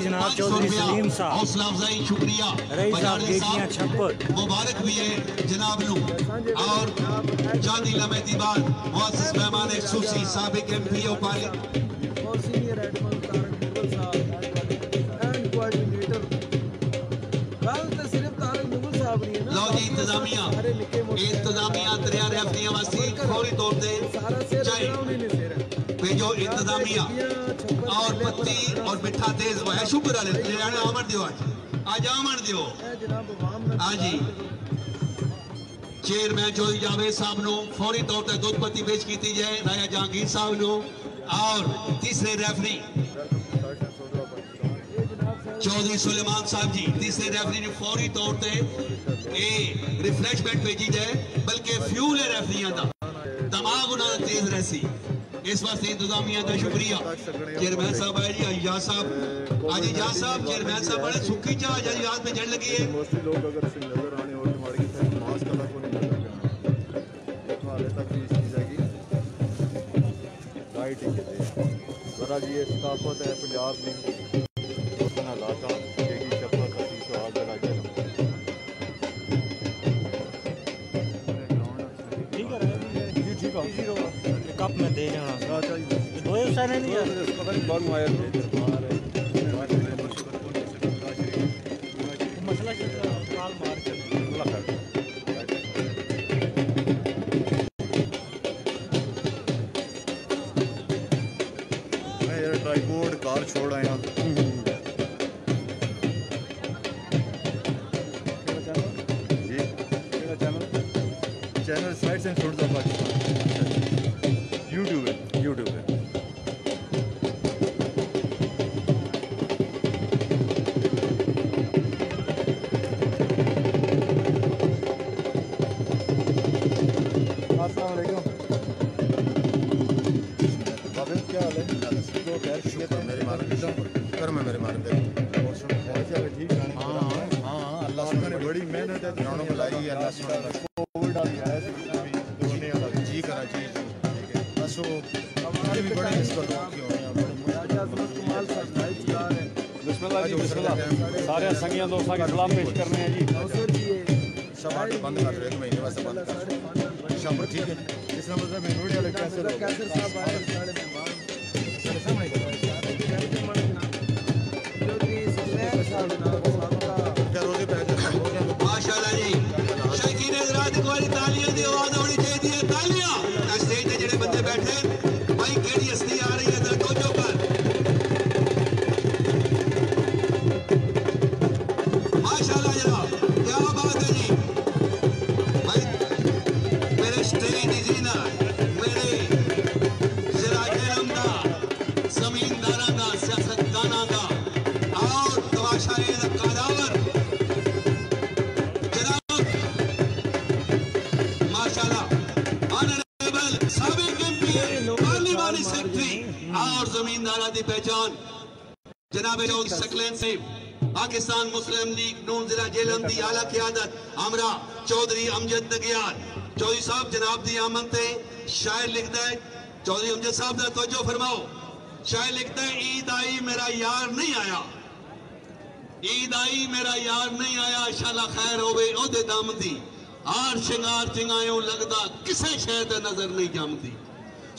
जनाब चौधरी सलीम साहब
हौसला अफजाई शुक्रिया।
बजाड़वी साहब
मुबारक भी है जनाब नू और चांदी लम्हे दी बात मुअज़्ज़ज़ मेहमान खसूसी साबिक एमपी ओ पार्लियामेंट
और सीनियर एडमिन तारक मुगल साहब एंड कोऑर्डिनेटर कल तो सिर्फ तारक मुगल साहब नहीं है ना।
लो जी इंतजामिया दरिया रेफरियां वास्ते फौरी तौर पे चाहिए भेजो इंतजामिया और पत्ती और मिठा तेज है शुक्र वाले आमन दियो आज आमन दियो हाँ जी। चेयरमैन चौधरी जावेद साहब नो फौरी तौर पर दुध पत्ती पेश की जाए राजा जहांगीर साहब नो और तीसरे रेफरी चौधरी सुलेमान साहब जी तीसरे रेफरी ने फौरी तौर पर रिफ्रेशमेंट भेजी जाए बल्कि फ्यूल है रेफरियां का दिमाग उन्होंने तेज रहसी इस वास्ते इंतजामिया का शुक्रिया। चेयरमैन साहब आए जी अजाज साहब आज इजाज साहब चेयरमैन साहब बड़े सुखी चाह आज याद पे जड़ लगी है।
मोस्टली लोग अगर नजर आने और हमारी मास्क वाला को नहीं नजर तो हाले तक चीज की जाएगी राइट ही जरा जी ये सकाफत है पंजाब में दोस्तों इलाका जेगी चप्पल कसी सवाल जरा के ठीक है
कप में दे जाना
अच्छा जी
दो सारे नहीं
पता नहीं बाहर आया घर छोड़ आए हैं। जी channel sides and source of Pakistan YouTube है।
यूट्यूब पे
अस्सलाम वालेकुम बाबे क्या हाल है? तो खैर खैरियत है? मेरे मालूम कर मैं मेरे मालूम दे और सुन खैर ठीक है। हां अल्लाह ने बड़ी मेहनत है ग्राउंड में लाई है। अल्लाह सुन कोविड आ गया है दोने वाला जी करा जी ठीक है बस वो हमारे भी बड़े इसको लोग क्यों हैं बड़े
कमाल सा लाइव चला रहे हैं।
बिस्मिल्लाह जी बिस्मिल्लाह। सारे संगियां दोस्तों के सलाम पेश करने हैं जी।
नौसर जी ये
सब बंद कर रहे हैं महीने वास्ते बंद कर रहे हैं शाम ठीक है। इसका मतलब मेनोडी वाले कैसे
कैसर साहब आए साढ़े मेहमान
समझ गए रोजे पे
माशाल्लाह जी शकीन हज़रात एक बारी तालियां दी आवाज होनी चाहिए। तालियां स्टेज ते जेड़े बंदे बैठे भाई केड़ी हस्ती आ रही है जरा तवज्जो कर। माशाल्लाह जनाब क्या बात है जी भाई मेरे स्टेज दी जीनत मेरे सिराज दा जमींदारा दा सियासतदाना दा और तमाशाए दा कादावर और जमींदारा की पहचान जनाब सकलैन से पाकिस्तान मुस्लिम लीग नून जिला जेलम की आला क़यादत हमरा चौधरी अमजद नगियार चौधरी साहब जनाब की आमद से शायर लिखता है। चौधरी अमजद साहब का तवज्जो फरमाओ। शायर लिखता है ईद आई मेरा यार नहीं आया ईद आई मेरा यार नहीं आया इंशाअल्लाह खैर होवे ओदे दम दी आर शिंगार चिंगायों लगदा किसे शय ते नजर नहीं जमदी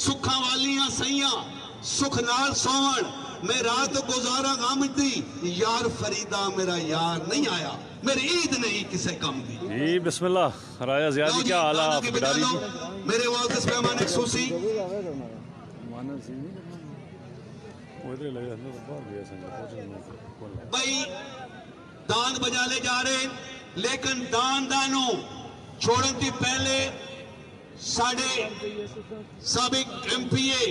सुखा वालियां सैयां सुख नाल सोवन मैं रात गुजारा गम दी यार फरीदा मेरा यार नहीं आया मेरी ईद नहीं किसे कम दी।
जी बिस्मिल्लाह राया ज़ियादी क्या हाल है आप बिडारी जी?
मेरे वाकिस मेहमान खुसूसी भाई दांद बजाले जा रहे लेकिन दान दानों छोड़ने की पहले साढ़े साबिक एमपीए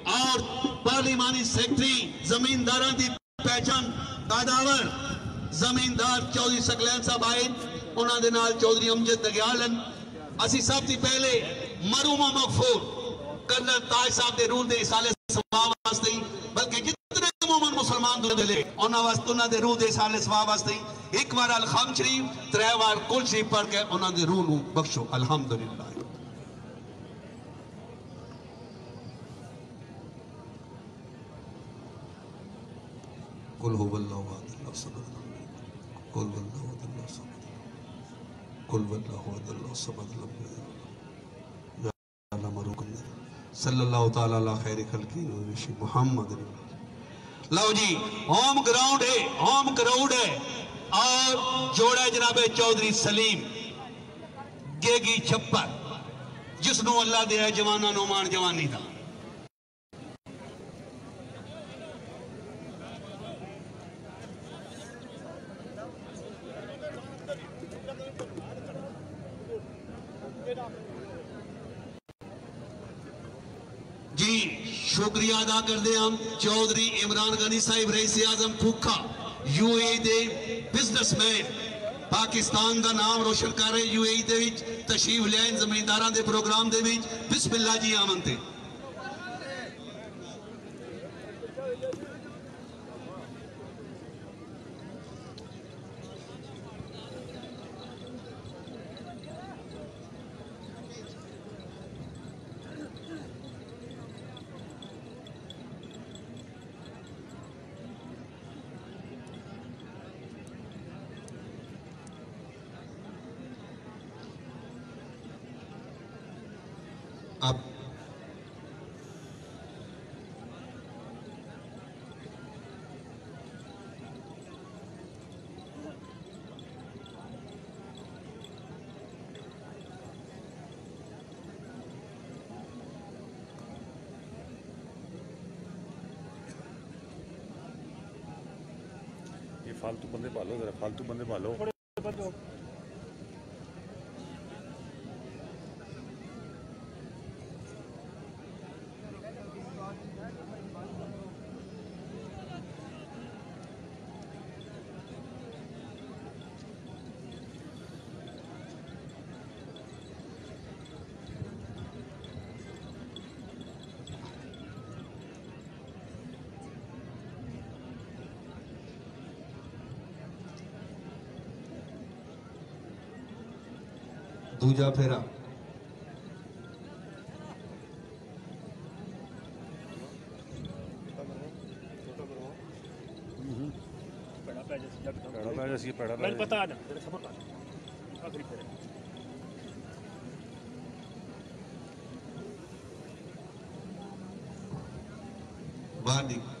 और पार्लिमानी सेक्रेटरी जमींदारों की पहचान कादावर जमींदार चौधरी सकलैन साहब आए उन्होंने नाल चौधरी अमजद नगियाल असी सब थी पहले मरूमा मगफूर कर्नल ताज साहब के रूह के इसाले सवाब वास्ते बल्कि जितने मोमन मुसलमान दुनिया उन्होंने वास्ते उन्होंने रूह के इसाले सवाब वास्ते एक बार अलखम शरीफ 3 बार कुल शरीफ पढ़ के उन्होंने रूह को बख्शो अल्हम्दुलिल्लाह। कुल हुवल्लाहु अहद अल्लाहु समद कुल वल्लाहु अहद अल्लाहु समद कुल वल्लाहु अहद अल्लाहु समद लम यलिद वलम यकुल lahu सल्लल्लाहु तआला अला खैर खल्की मुहम्मद। लो जी होम ग्राउंड है होम क्राउड है और जोड़ा जनाबे चौधरी सलीम गेगी छप्पर जिसनों अल्लाह दे जवाना नो मान जवानी दा जी शुक्रिया अदा करते हैं हम चौधरी इमरान गनी साहिब रईस आजम फूखा यूएई दे बिजनेसमैन पाकिस्तान का नाम रोशन कर रहे यूएई दे विच तशरीफ लैन जमींदारां दे प्रोग्राम दे विच बिस्मिल्लाह जी आमन ते अब
फालतू बंदे भालो, जरा फालतू बंदे भालो।
दूजा फेरा बाहर निकल।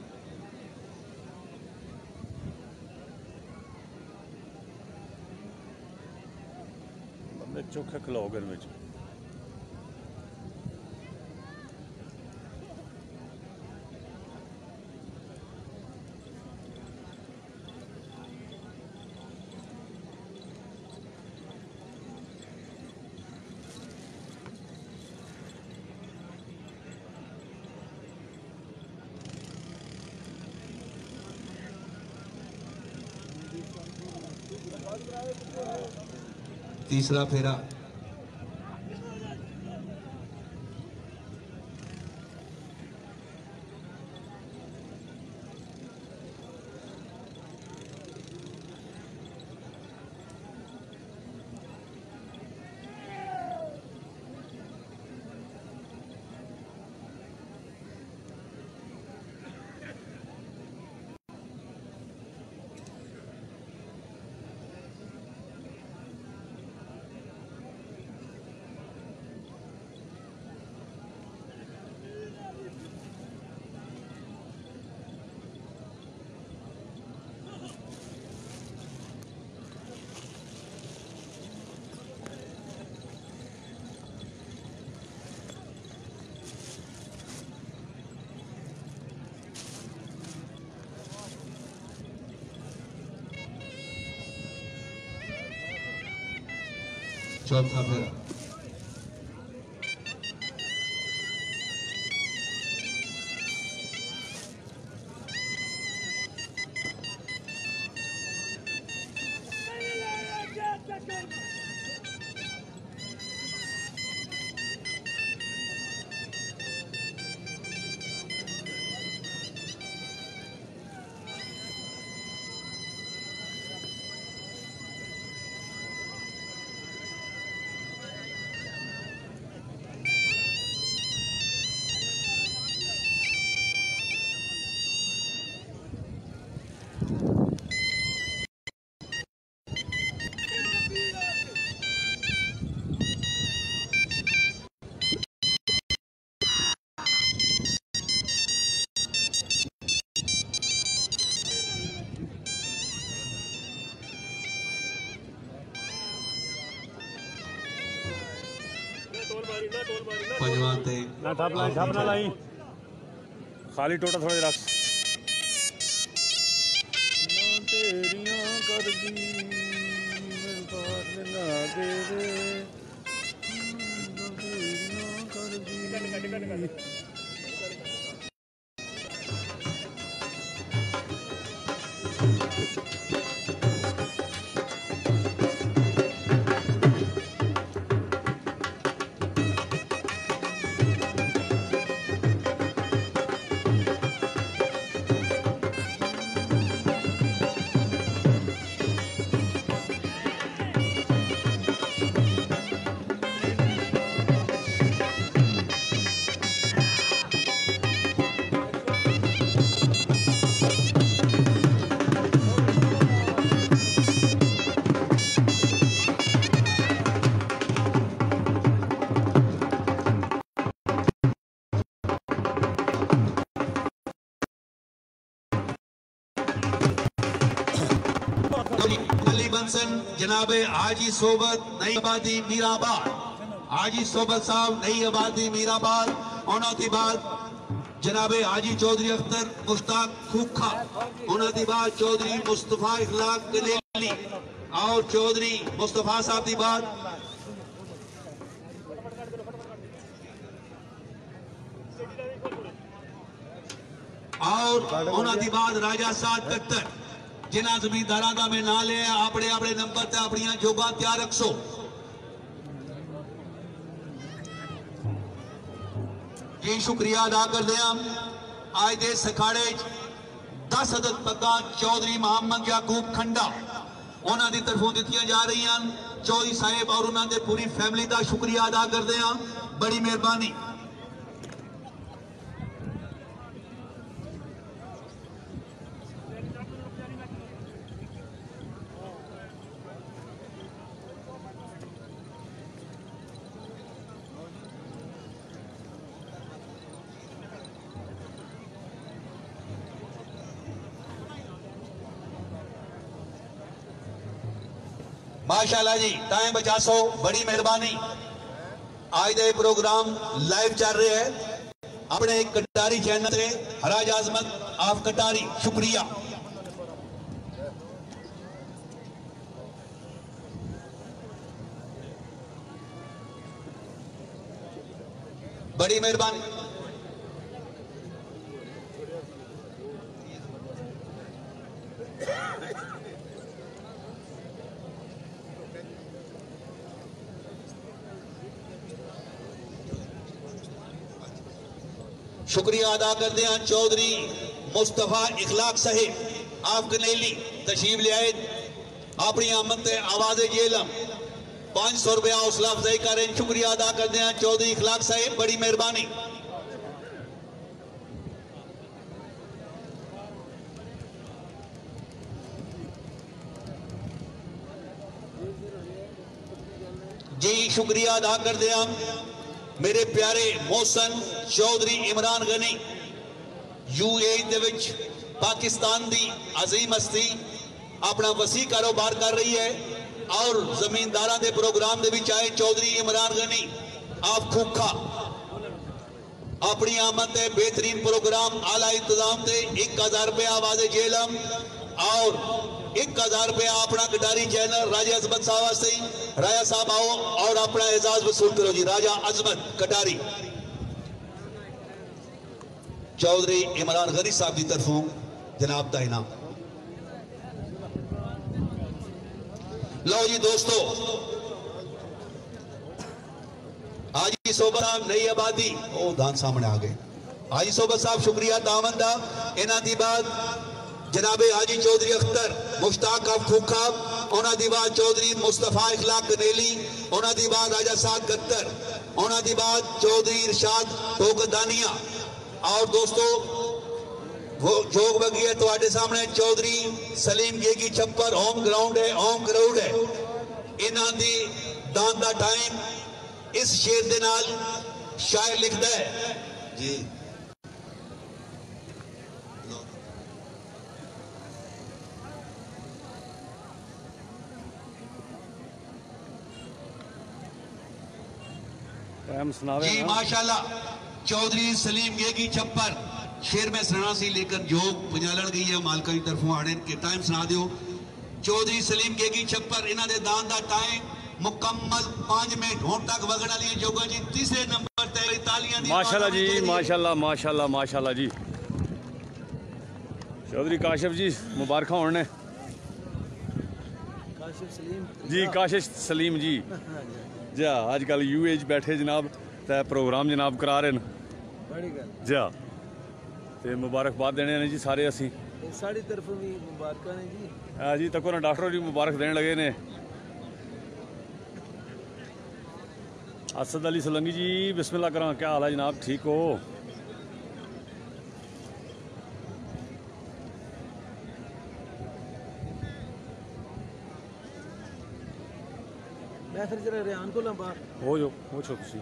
बंदे चोखे खिलाओ घर में।
तीसरा फेरा चौथा फेरा पंजवां ते
ना ठप ना लाई, खाली टोटा थोड़ा रख। तेरियां कर दी मेरे पास ना दे दे, तेरियां कर दी। अली बंसन जनाबे हाजी सोबत नई आबादी मीराबाद, हाजी सोबत साहब नई आबादी मीराबाद। उन्होंने बाद
जनाबे हाजी चौधरी अख्तर मुश्ताक खूखा, उन्होंने बाद चौधरी मुस्तफा इखलाक गलेली और चौधरी मुस्तफा साहब की बात और उन्होंने बाद राजा साहब कत्तर जिन्हें जमींदारा का मैं ना लिया अपने अपने नंबर ते अपनिया जोगा तैयार रखो। जी शुक्रिया अदा करते हैं। आज के सखाड़े 10 अदद पग्गा चौधरी मोहम्मद याकूब खंडा उन्होंने तरफों दी जा रही हैं। चौधरी साहेब और उन्होंने पूरी फैमिली का शुक्रिया अदा करते हैं, बड़ी मेहरबानी। माशाल्लाह जी, टाइम बचा सो, बड़ी मेहरबानी। आज दे प्रोग्राम लाइव चल रहे हैं अपने कटारी चैनल से। हराज आजमत ऑफ कटारी, शुक्रिया। बड़ी मेहरबानी। शुक्रिया अदा करते हैं चौधरी मुस्तफा इखलाक साहिब आप गनेली तशरीफ ले आए। अपनी आमद से आवाज जेलम 500 रुपया हौसला अफजाई करें। शुक्रिया अदा करते हैं चौधरी इखलाक साहिब, बड़ी मेहरबानी। जी शुक्रिया अदा करते हैं मेरे प्यारे मोहसन चौधरी इमरान गनी यूएई दे विच पाकिस्तान दी अजीम हस्ती अपना वसी कारोबार कर रही है और जमींदारा दे प्रोग्राम दे विच आए चौधरी इमरान गनी आप खूखा अपनी आमद है बेहतरीन प्रोग्राम आला इंतजाम से 1000 रुपया आवाज़े जेलम और 1000 रुपया अपना कटारी चैनल राजा अजमत साहब वास्ते। राजा साहब आओ और अपना एजाज वसूल करो जी। राजा अजमत कटारी चौधरी इमरान गनी साहब की तरफों जनाब का इनाम। लो जी दोस्तों, हाजी सोबत साहब नई आबादी ओ दान सामने आ गए। हाजी सोबत साहब शुक्रिया दामन दा। इन्हां दी बाद जनाबे हाजी चौधरी अख्तर मुश्ताक ऑफ खूखा, उन्हां दी बाद चौधरी मुस्तफा इखलाक गनेली, उन्हां दी बाद राजा साहब गत्तर, उन्हां दी बाद चौधरी इरशाद टोकदानिया और दोस्तों वो जोग बगी है तो सामने चौधरी सलीम गेगी छप्पर होम ग्राउंड है, होम ग्राउंड है। इन्हां दी दान दा टाइम इस शेर दे नाल शायर लिखता है जी। जी माशाल्लाह चौधरी सलीम गेगी छप्पर शेर में सुना सी लेकर जोग पंजालन गई है मालका की तरफों आने के टाइम सुना दियो। चौधरी सलीम गेगी छप्पर इन्हां दे दान दा टाइम मुकम्मल 5 मिनट होने तक वगण वाली जोगा जी। तीसरे नंबर ते तालियां दी
माशाल्लाह जी, माशाल्लाह माशाल्लाह माशाल्लाह जी। चौधरी काशिफ जी मुबारक होने जी। काशिफ सलीम जी जा आजकल यूएई बैठे जनाब ते प्रोग्राम जनाब करा रहे हैं जा ते मुबारकबाद देने ने जी सारे असी
साड़ी तरफ भी मुबारक ने जी।
हाँ जी तको ना डॉक्टर जी मुबारक देने लगे ने। असद अली सोलंकी जी बिस्मिल्लाह करा, क्या हाल है जनाब, ठीक हो?
मैं फिर जरा रेहान को लंबा
हो जो हो छो तुसी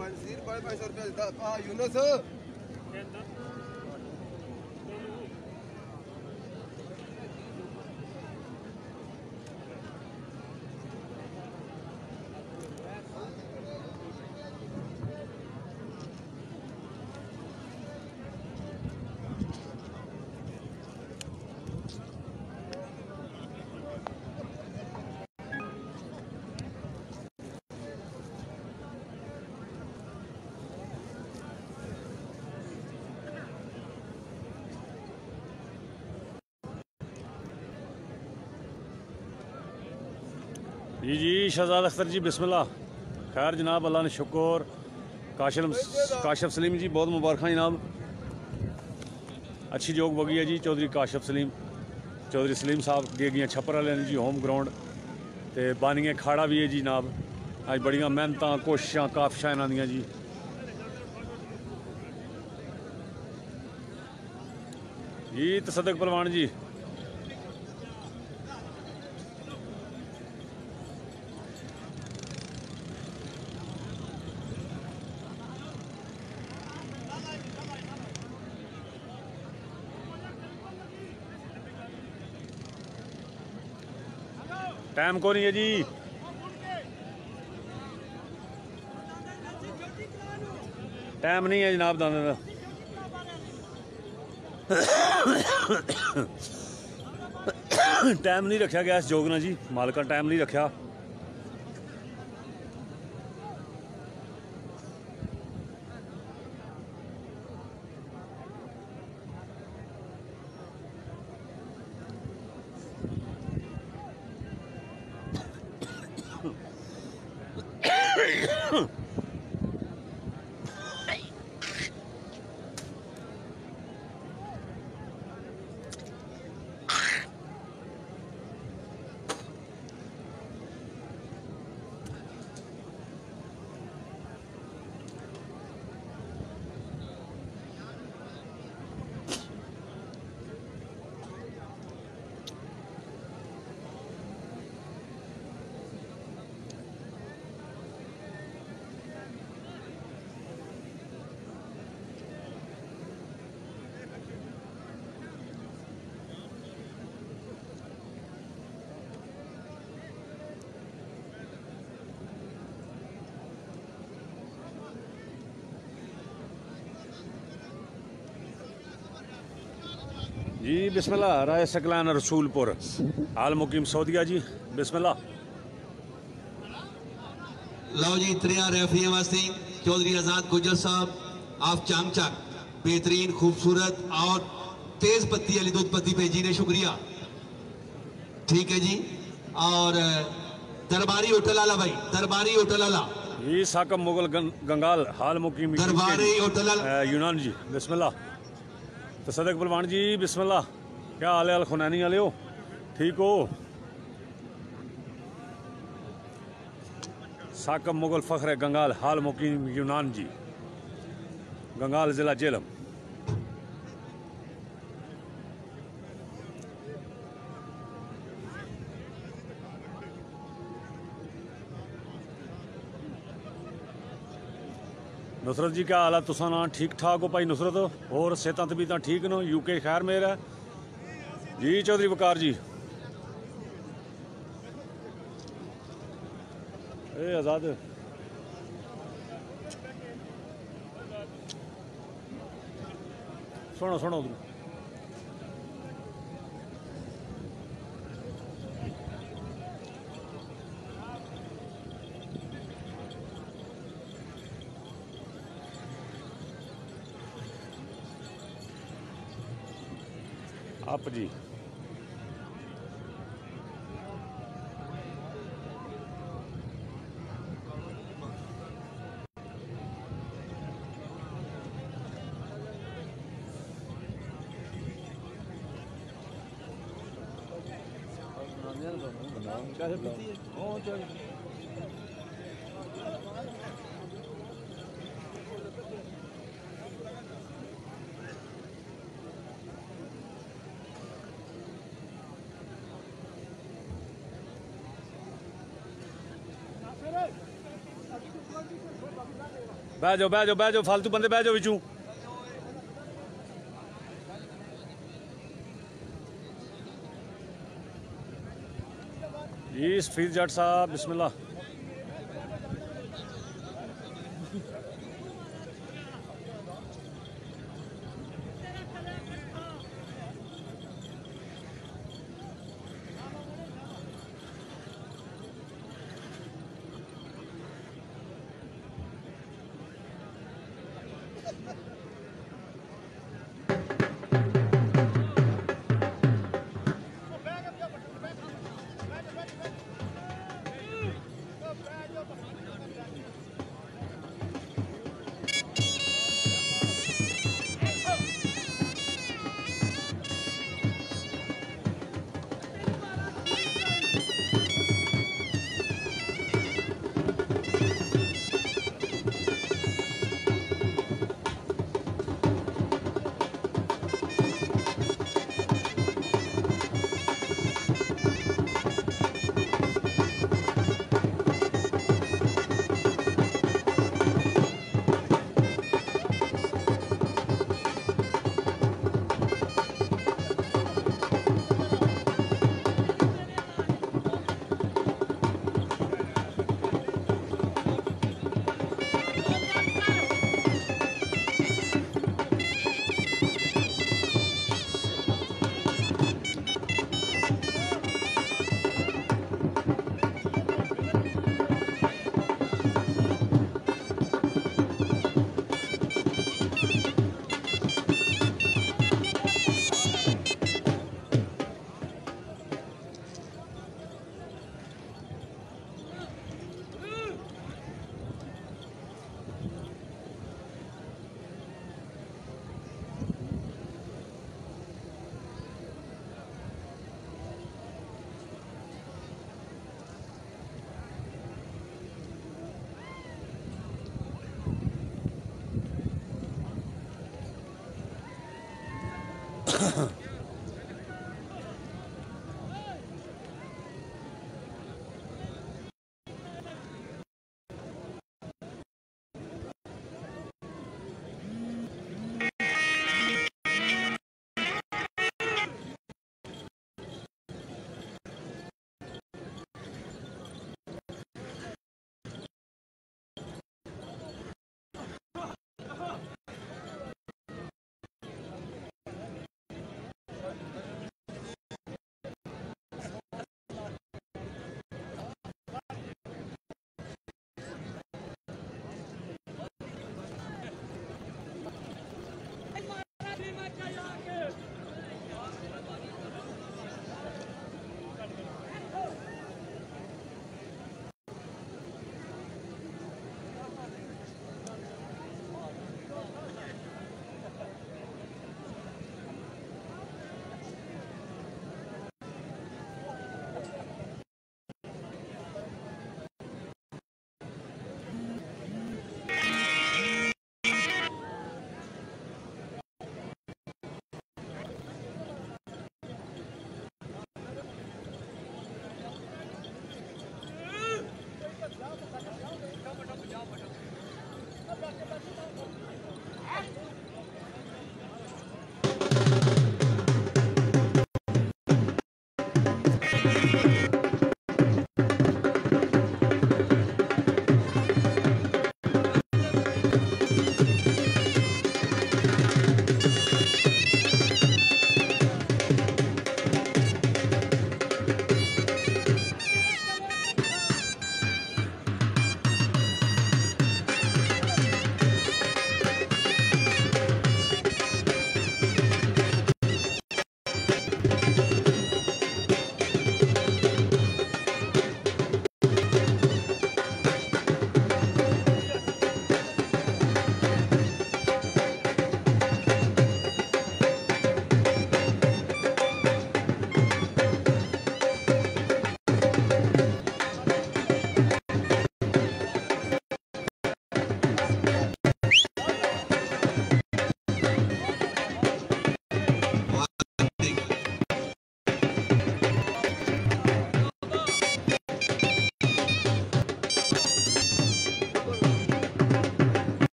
पंजीर 500 रुपये यूनुस
जी जी शहजाद अख्तर जी बिस्मिल्लाह। खैर जनाब अल्लाह ने शुक्र। काशिफ सलीम जी बहुत मुबारक जनाब, अच्छी जोग बगी है जी। चौधरी काशिफ सलीम, चौधरी सलीम साहब गेगियां छप्पर वाले ने जी होम ग्राउंड ते बानिए खाड़ा भी है जी जनाब। अज बड़िया मेहनत कोशिशां काफिशां इन्हां दियां जी। जी तसदक परवान जी टाइम को नहीं है जी, टाइम नहीं है जनाब दाने का। टाइम नहीं रखा गया इस जोगना जी, मालका टाइम नहीं रखा। जी बिस्मिल्लाह। राय सकलान रसूलपुर आल मुकीम सऊदिया जी बिस्मिल्लाह।
लो जी त्रिया रेफरियां वास्ते चौधरी आजाद गुजर साहब आप चांगचक बेहतरीन खूबसूरत और तेज पत्ती वाली दूध पत्ती भेजी ने, शुक्रिया। ठीक है जी। और दरबारी होटल वाला भाई, दरबारी होटल वाला
जी साकम मुगल गंगाल हाल मुकीम
दरबारी होटल वाला
यूनान जी बिस्मिल्लाह। तसदक बलवान जी बिस्मिल्लाह। क्या हाल है अलखुनैनी वाले हो, ठीक हो? साकम मुगल फ़ख्र गंगाल हाल मुकीम यूनान जी, गंगाल ज़िला जेलम। नुसरत जी क्या हाल है तुसा ना? ठीक ठाक हो भाई नुसरत? और सेहत तबीयत ठीक न? यूके खैर मेर है जी। चौधरी वकार जी ए आज़ाद सुनो सुनो उधर आप जी। ਬਹਿ ਜਾਓ ਫालतू ਬੰਦੇ ਬਹਿ ਜਾਓ ਵਿੱਚੋਂ। जी सफीद जट साहब बिस्मिल्लाह।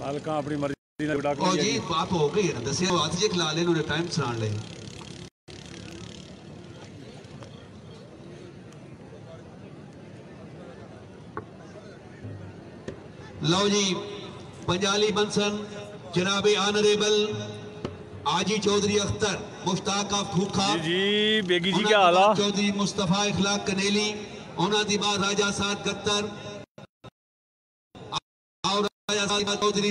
ਹਲਕਾ ਆਪਣੀ ਮਰਜ਼ੀ ਨਾਲ ਡਾਕ
और जी आप हो गई ना दसिया हाथ जे खिला ले उन्हें टाइम सुनाने ले लो जी पंजाली बंसन जनाबे ऑनरेबल आजी चौधरी अख्तर मुश्ताक ऑफ खूखा
जी बेगी जी क्या हाल आ
चौधरी मुस्तफा इखलाक कनेली उन्हां दी बाद राजा साद गत्तर और राजा साद चौधरी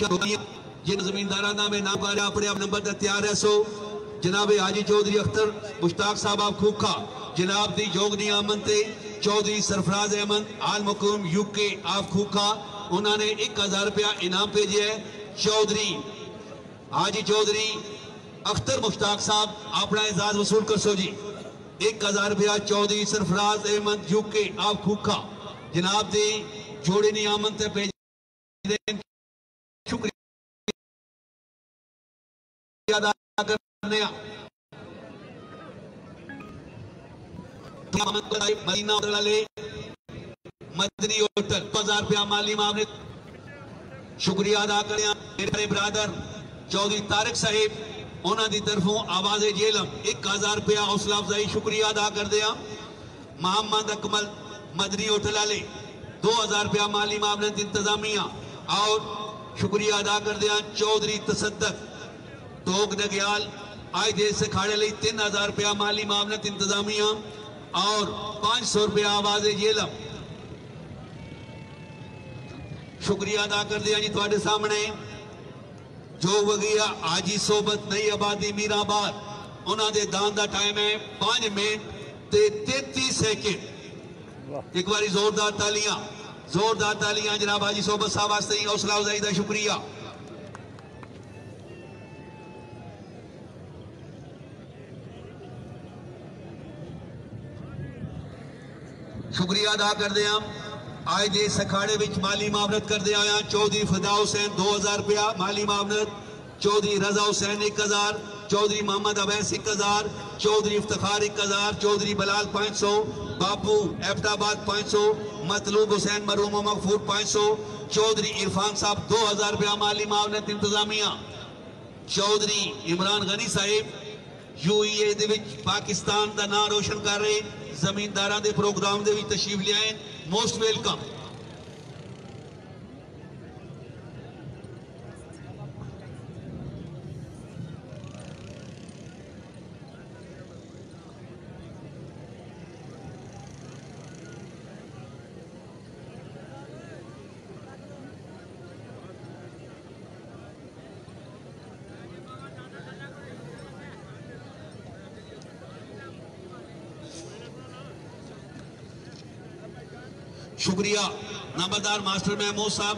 जिन जमींदारा दा मैं नाम कर अपने आप नंबर दा तैयार है सो जनाबे हाजी चौधरी अख्तर मुश्ताक साहब ऑफ खूखा जनाब दी जोगनी आमन ते चौधरी सरफराज अहमद आल मुकुम यूके ऑफ खूखा उन्होंने 1000 रुपया इनाम भेजे है चौधरी हाजी चौधरी अख्तर मुश्ताक साहब अपना एजाज वसूल कर सो जी 1000 रुपया चौधरी सरफराज अहमद यूके आप खूखा जनाब दी जोड़ी नी आमन ते भेज शुक्रिया अदा करने मदीना वाले मदनी होटल 1000 रुपया माली मामले शुक्रिया अदा करें मेरे ब्रादर चौधरी तारिक साहिब उन्होंने की तरफों आवाज़े जेलम 1000 रुपया हौसला अफजाई शुक्रिया अदा कर दिया मोहम्मद अकमल मदनी होटल वाले 2000 रुपया माली मामले इंतजामिया और शुक्रिया अदा कर दिया चौधरी तसद्दक तोग नग्याल आज देश से खाड़े ली 3000 रुपया माली मामले इंतजामिया और 500 रुपया आवाज़े जेलम शुक्रिया अदा कर दिया जी थोड़े सामने जो वगिया आजी सोबत नई आबादी मीराबाद उन्होंने दान का टाइम है 5 मिनट ते 33 सेकंड एक बार जोरदार तालियां जनाब हाजी सोबत साहब वास्ते हौसला अफजाई का शुक्रिया शुक्रिया अदा कर दिया आज दे सखाड़े विच माली मामलत कर दिया चौधरी फदा हुसैन 2000 रुपया माली मामलत चौधरी रजा हुसैन 1000 चौधरी मोहम्मद अवैस 1000 चौधरी इफ्तिखार 1000 चौधरी बलाल 500 बापू एबटाबाद 500 मतलूब हुसैन मरूम मगफूर 500 चौधरी इरफान साहब 2000 रुपया माली मामलत इंतजामिया चौधरी इमरान गनी साहिब यूएई दे विच पाकिस्तान का नाम रोशन कर रहे जमींदारा के प्रोग्राम के तशरीफ लियाए मोस्ट वेलकम शुक्रिया नंबरदार मास्टर महमूद साहब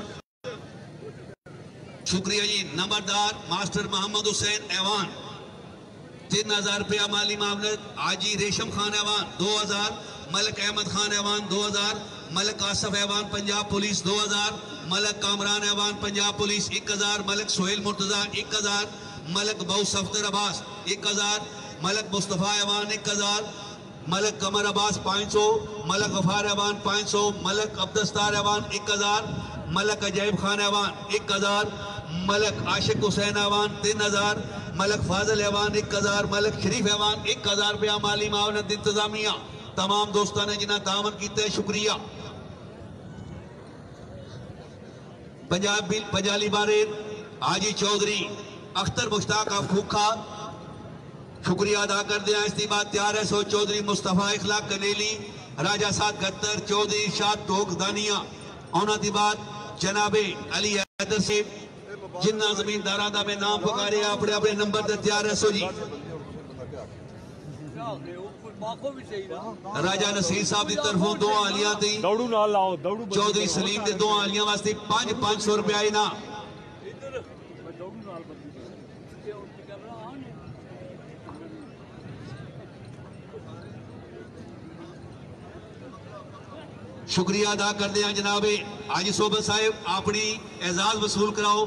शुक्रिया जी नंबरदार मास्टर मोहम्मद हुसैन ऐवान 3000 रुपया माली मामलत आजी रेशम खान ऐवान 2000 मलक अहमद खान ऐवान 2000 मलक आसफ ऐवान पंजाब पुलिस 2000 मलक कामरान ऐवान पंजाब पुलिस 1000 मलक सोहेल मुर्तजा 1000 मलक बहु सफदर अब्बास 1000 मलक मुस्तफा ऐवान 1000 मलक कमर अब्बास 500 मलक गफार ऐवान 500 मलक अब्दस्तार ऐवान 1000 मलक अजैब खान ऐवान 1000 मलक आशिक हुसैन ऐवान 3000 मलक फाजल ऐवान 1000 मलक शरीफ ऐवान 1000 रुपया माली मावनत इंतजामिया तमाम दोस्तों ने जिन्हें तामन किया शुक्रिया पंजाली बारे हाजी चौधरी अख्तर मुश्ताक ऑफ खूखा शुक्रिया अदा कर दिया इसकी बात तैयार है सो चौधरी मुस्तफा इखलाक कनेली राजा साद गत्तर चौधरी शाह तोक दानिया उन्होंने बात जनाबे अली हैदर से जिन्ना जमींदारा का मैं नाम पुकारे अपने अपने नंबर से तैयार है सो जी राजा नसीर साहब की तरफों 2 आलियां थी चौधरी सलीम के 2 आलियां वास्ते 500 रुपया इनाम शुक्रिया अदा कर दिया जनाबे हाजी सोबत साहिब अपनी एजाज वसूल कराओ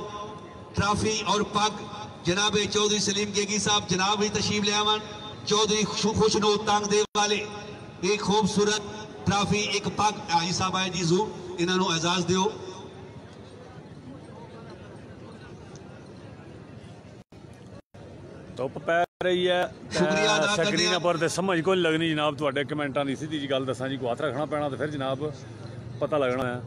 ट्रॉफी और पग जनाबे चौधरी सलीम गेगी साहब जनाब भी तशरीफ ले आवन चौधरी खुशनू तंग देव वाले एक खूबसूरत ट्रॉफी एक पग हाजी साहब आए जीजू इन्होंने एजाज दियो
ਧੁੱਪ ਪੈ ਰਹੀ ਹੈ
ਸ਼ੁਕਰੀਆ ਅਦਾ ਕਰਦੇ
ਸਕਰੀਨਾਂ
ਹਾਂ।
ਪਰ ਤੇ ਸਮਝ ਕੋਈ ਨਹੀਂ ਲੱਗਣੀ ਜਨਾਬ ਤੁਹਾਡੇ ਕਮੈਂਟਾਂ ਦੀ ਸਿੱਧੀ ਜੀ ਗੱਲ ਦੱਸਾਂ ਜੀ, ਕੋਈ ਹੱਥ ਰੱਖਣਾ ਪੈਣਾ ਤੇ ਫਿਰ ਜਨਾਬ ਪਤਾ ਲੱਗਣਾ ਹੈ।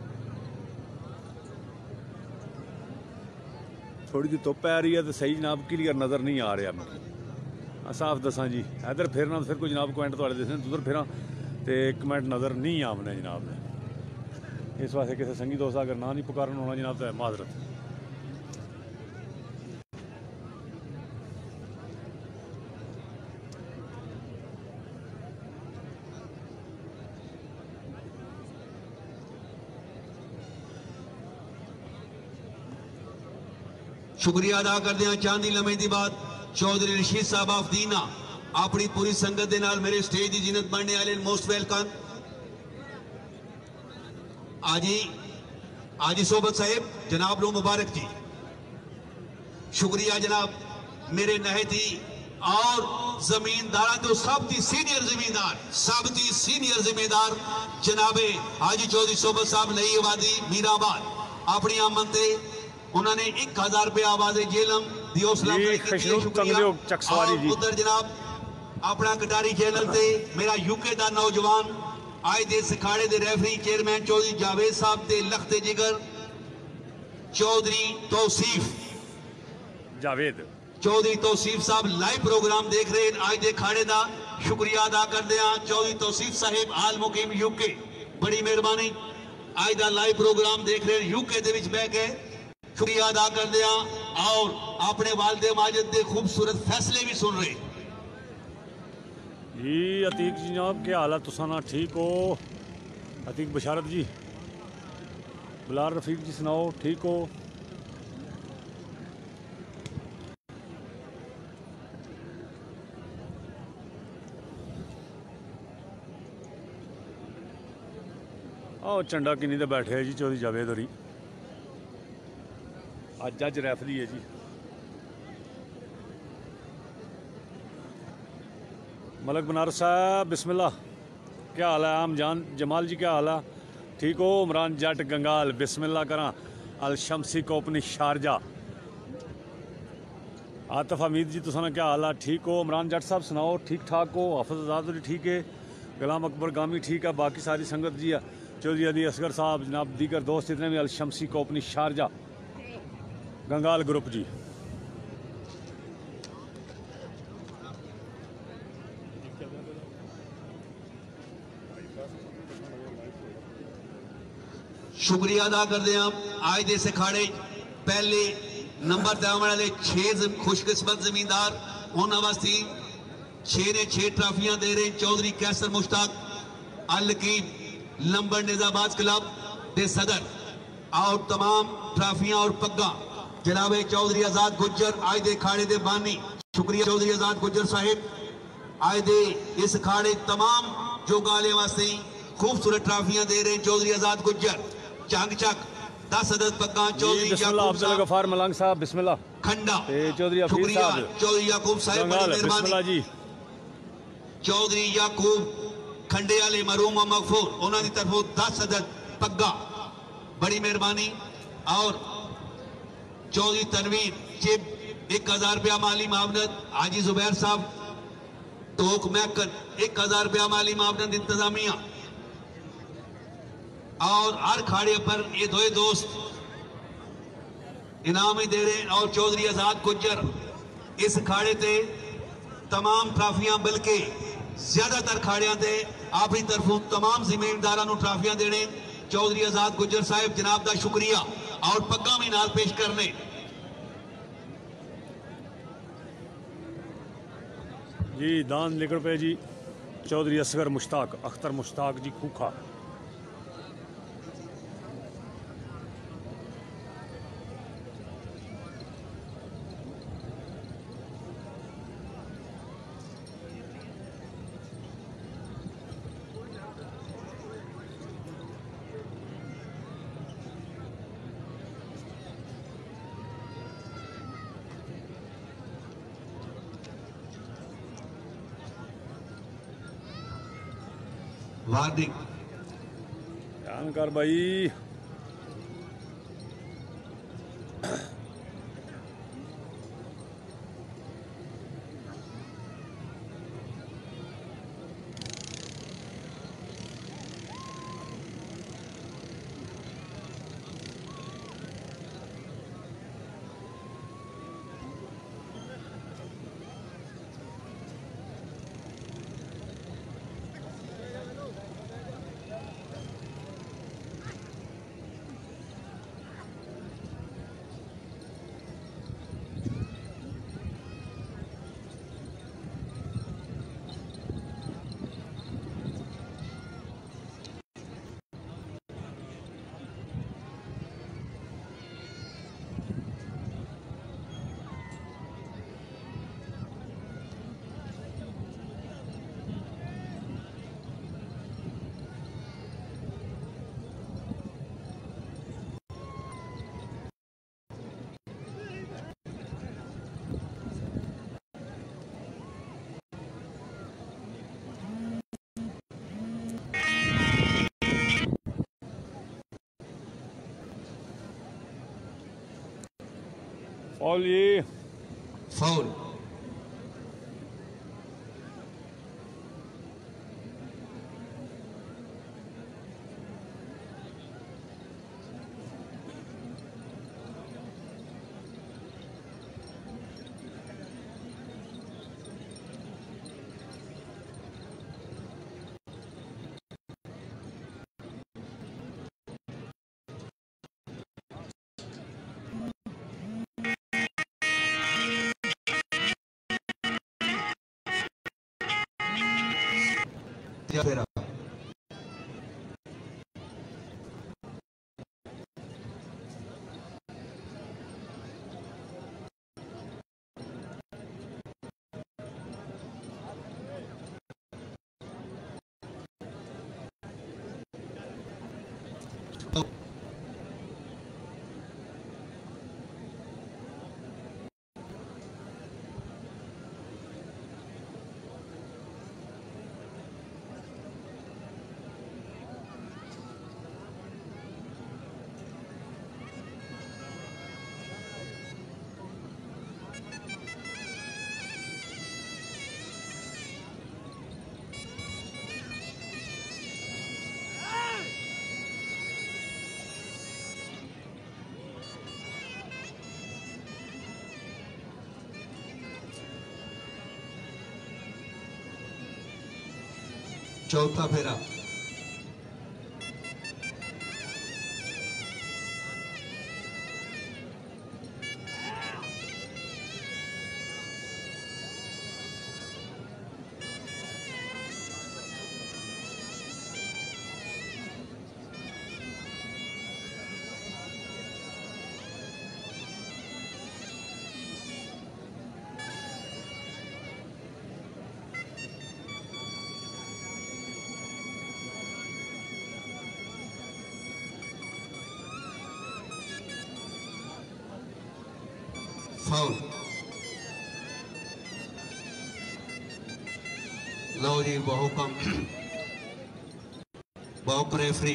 ਥੋੜੀ ਜਿਹੀ ਧੁੱਪ ਪੈ ਰਹੀ ਹੈ ਤੇ ਸਹੀ ਜਨਾਬ ਕਲੀਅਰ ਨਜ਼ਰ ਨਹੀਂ ਆ ਰਿਹਾ ਮੈਨੂੰ, ਸਾਫ਼ ਦੱਸਾਂ ਜੀ। ਇੱਧਰ ਫਿਰਨਾ ਫਿਰ ਕੋਈ ਜਨਾਬ ਕਮੈਂਟ ਤੁਹਾਡੇ ਦੱਸਣ, ਉਧਰ ਫਿਰਾਂ ਤੇ ਕਮੈਂਟ ਨਜ਼ਰ ਨਹੀਂ ਆਉਣੇ जनाब ने। इस वास्ते किसी संगी दोस्त अगर ना नहीं पुकारन होना जनाब तो माजरत।
शुक्रिया अदा करते हैं चांदी लम्हे की बात चौधरी रशीद साहब ऑफ दीना अपनी पूरी संगत के नाल मेरे स्टेज की जीनत बनने वाले मोस्ट वेलकम। आजी सोबत साहेब जनाब नो मुबारक जी, शुक्रिया जनाब मेरे नहती और जमींदार तो सब दी सीनियर जमींदार सब दी सीनियर जिम्मेदार जनाबे हाजी चौधरी सोबत साहब नई आबादी मीराबाद अपनी आमद से उन्होंने 1000 रुपये आवाज जेलम दी हौसला उधर जनाब अपना कटारी चैनल से मेरा यूके का नौजवान आज दे सिखाड़े दे रेफरी चेयरमैन चौधरी जावेद साहब ते लखते जिगर चौधरी तौसीफ
जावेद
चौधरी तौसीफ साहब लाइव प्रोग्राम देख रहे हैं आज दे खाड़े का शुक्रिया अदा करते हैं। चौधरी तौसीफ साहिब हाल मुकीम यूके बड़ी मेहरबानी आज का लाइव प्रोग्राम देख रहे हैं यूके दे विच बह के शुक्रिया अदा करते हैं और अपने वालिद माजिद के खूबसूरत फैसले भी सुन रहे।
जी अतीक जी जनाब क्या हाल है तुसा ना ठीक हो? अतीक बशारत जी, बिलाल रफीक जी सुनाओ ठीक हो? आओ झंडा किन्नी तो बैठे है जी चौधरी जावेद होरी, आज जज रेफरी है जी। मलक बनारस साहब बिस्मिल्लाह, क्या हाल है? आम जान जमाल जी क्या हाल है? ठीक हो? उमरान जट गंगाल बिस्मिल्लाह करा अल शमसी कोपनी शारजा। आतिफ हमीद जी तुसाना क्या हाल है? ठीक हो? उमरान जट साहब सुनाओ ठीक ठाक हो? हाफिज आजाद जी ठीक है? गुलाम अकबर गामी ठीक है? बाकी सारी संगत जी है, चौधरी अली असगर साहब जनाब दीगर दोस्त जितने भी अल शमसी कोपनी शारजा गंगाल ग्रुप जी।
शुक्रिया अदा करते हैं आज दे सिखाड़े पहले नंबर ते आने वाले 6 खुशकिस्मत जमींदार उन्होंने वास्ते 6 ने 6 ट्राफियां दे रहे। चौधरी कैसर मुश्ताक अल लकीब लंबर निजाबाद क्लब के सदर और तमाम ट्राफियां और पग्गा जनाबे चौधरी आजाद गुज्जर आज दे खाड़े दे बानी। शुक्रिया चौधरी आजाद गुज्जर साहिब आज दे इस खाड़े तमाम जोगाले वास्ते खूबसूरत ट्राफियां दे रहे। चौधरी आजाद गुज्जर चंग चक 10 अदद पग्गा चौधरी
अब्दुल गफार मलंग साहब बिस्मिल्लाह
खंडा
चौधरी हफीज साहब
चौधरी याकूब साहब बड़ी मेहरबानी
जी।
चौधरी याकूब खंडे वाले मरूम मगफूर उन्होंने तरफों 10 अदद पग्गा बड़ी मेहरबानी और चौधरी तनवीर चिब 1000 रुपया माली मावनत। हाजी जुबैर साहब तोक मैकन 1000 रुपया माली मावनत इंतजामिया और हर खाड़े पर ये दो दोस्त इनाम ही दे रहे। और चौधरी आजाद गुज्जर इस खाड़े ते तमाम ट्राफियां बल्कि ज्यादातर खाड़ियां ते अपनी तरफों तमाम जिम्मेदारों को ट्राफियां देने। चौधरी आजाद गुज्जर साहब जनाब का शुक्रिया और पग्गा भी नाल पेश करने।
जी दान लिख रुपए जी चौधरी असगर मुश्ताक अख्तर मुश्ताक जी खूखा।
वार्निंग
ध्यान कर भाई। और ये
फाउल। फेरा चौथा फेरा। फाउल। लो जी बहुकम रेफरी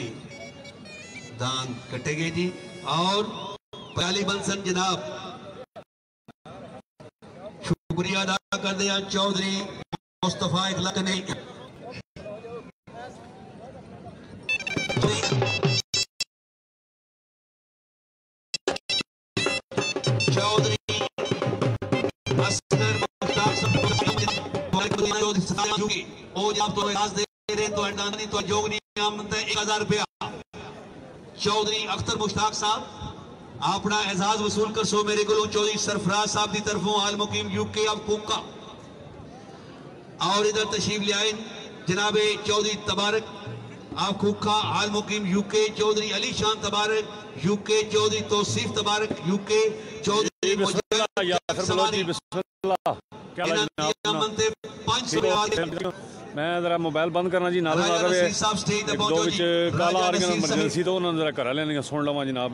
दान कटेगी जी। और पयाली बंसन जनाब शुक्रिया अदा कर दिया चौधरी मुस्तफा इखलाक ने। चौधरी चौधरी अख्तर मुश्ताक साहब अपना एजाज वसूल कर सो मेरे को चौधरी सरफराज साहब की तरफों आल मुकीम यूके ऑफ कुका। और इधर तशरीफ ले आए जनाबे चौधरी तबारक आप कुका आल मुकीम यूके, चौधरी अली शान तबारक यूके, चौधरी तौसीफ तबारक यूके, चौधरी
मैं जरा मोबाइल बंद करना जी नाल दो काला आ रही इमरजेंसी तो उन्होंने जरा घर वाले ने सुन लवा जनाब।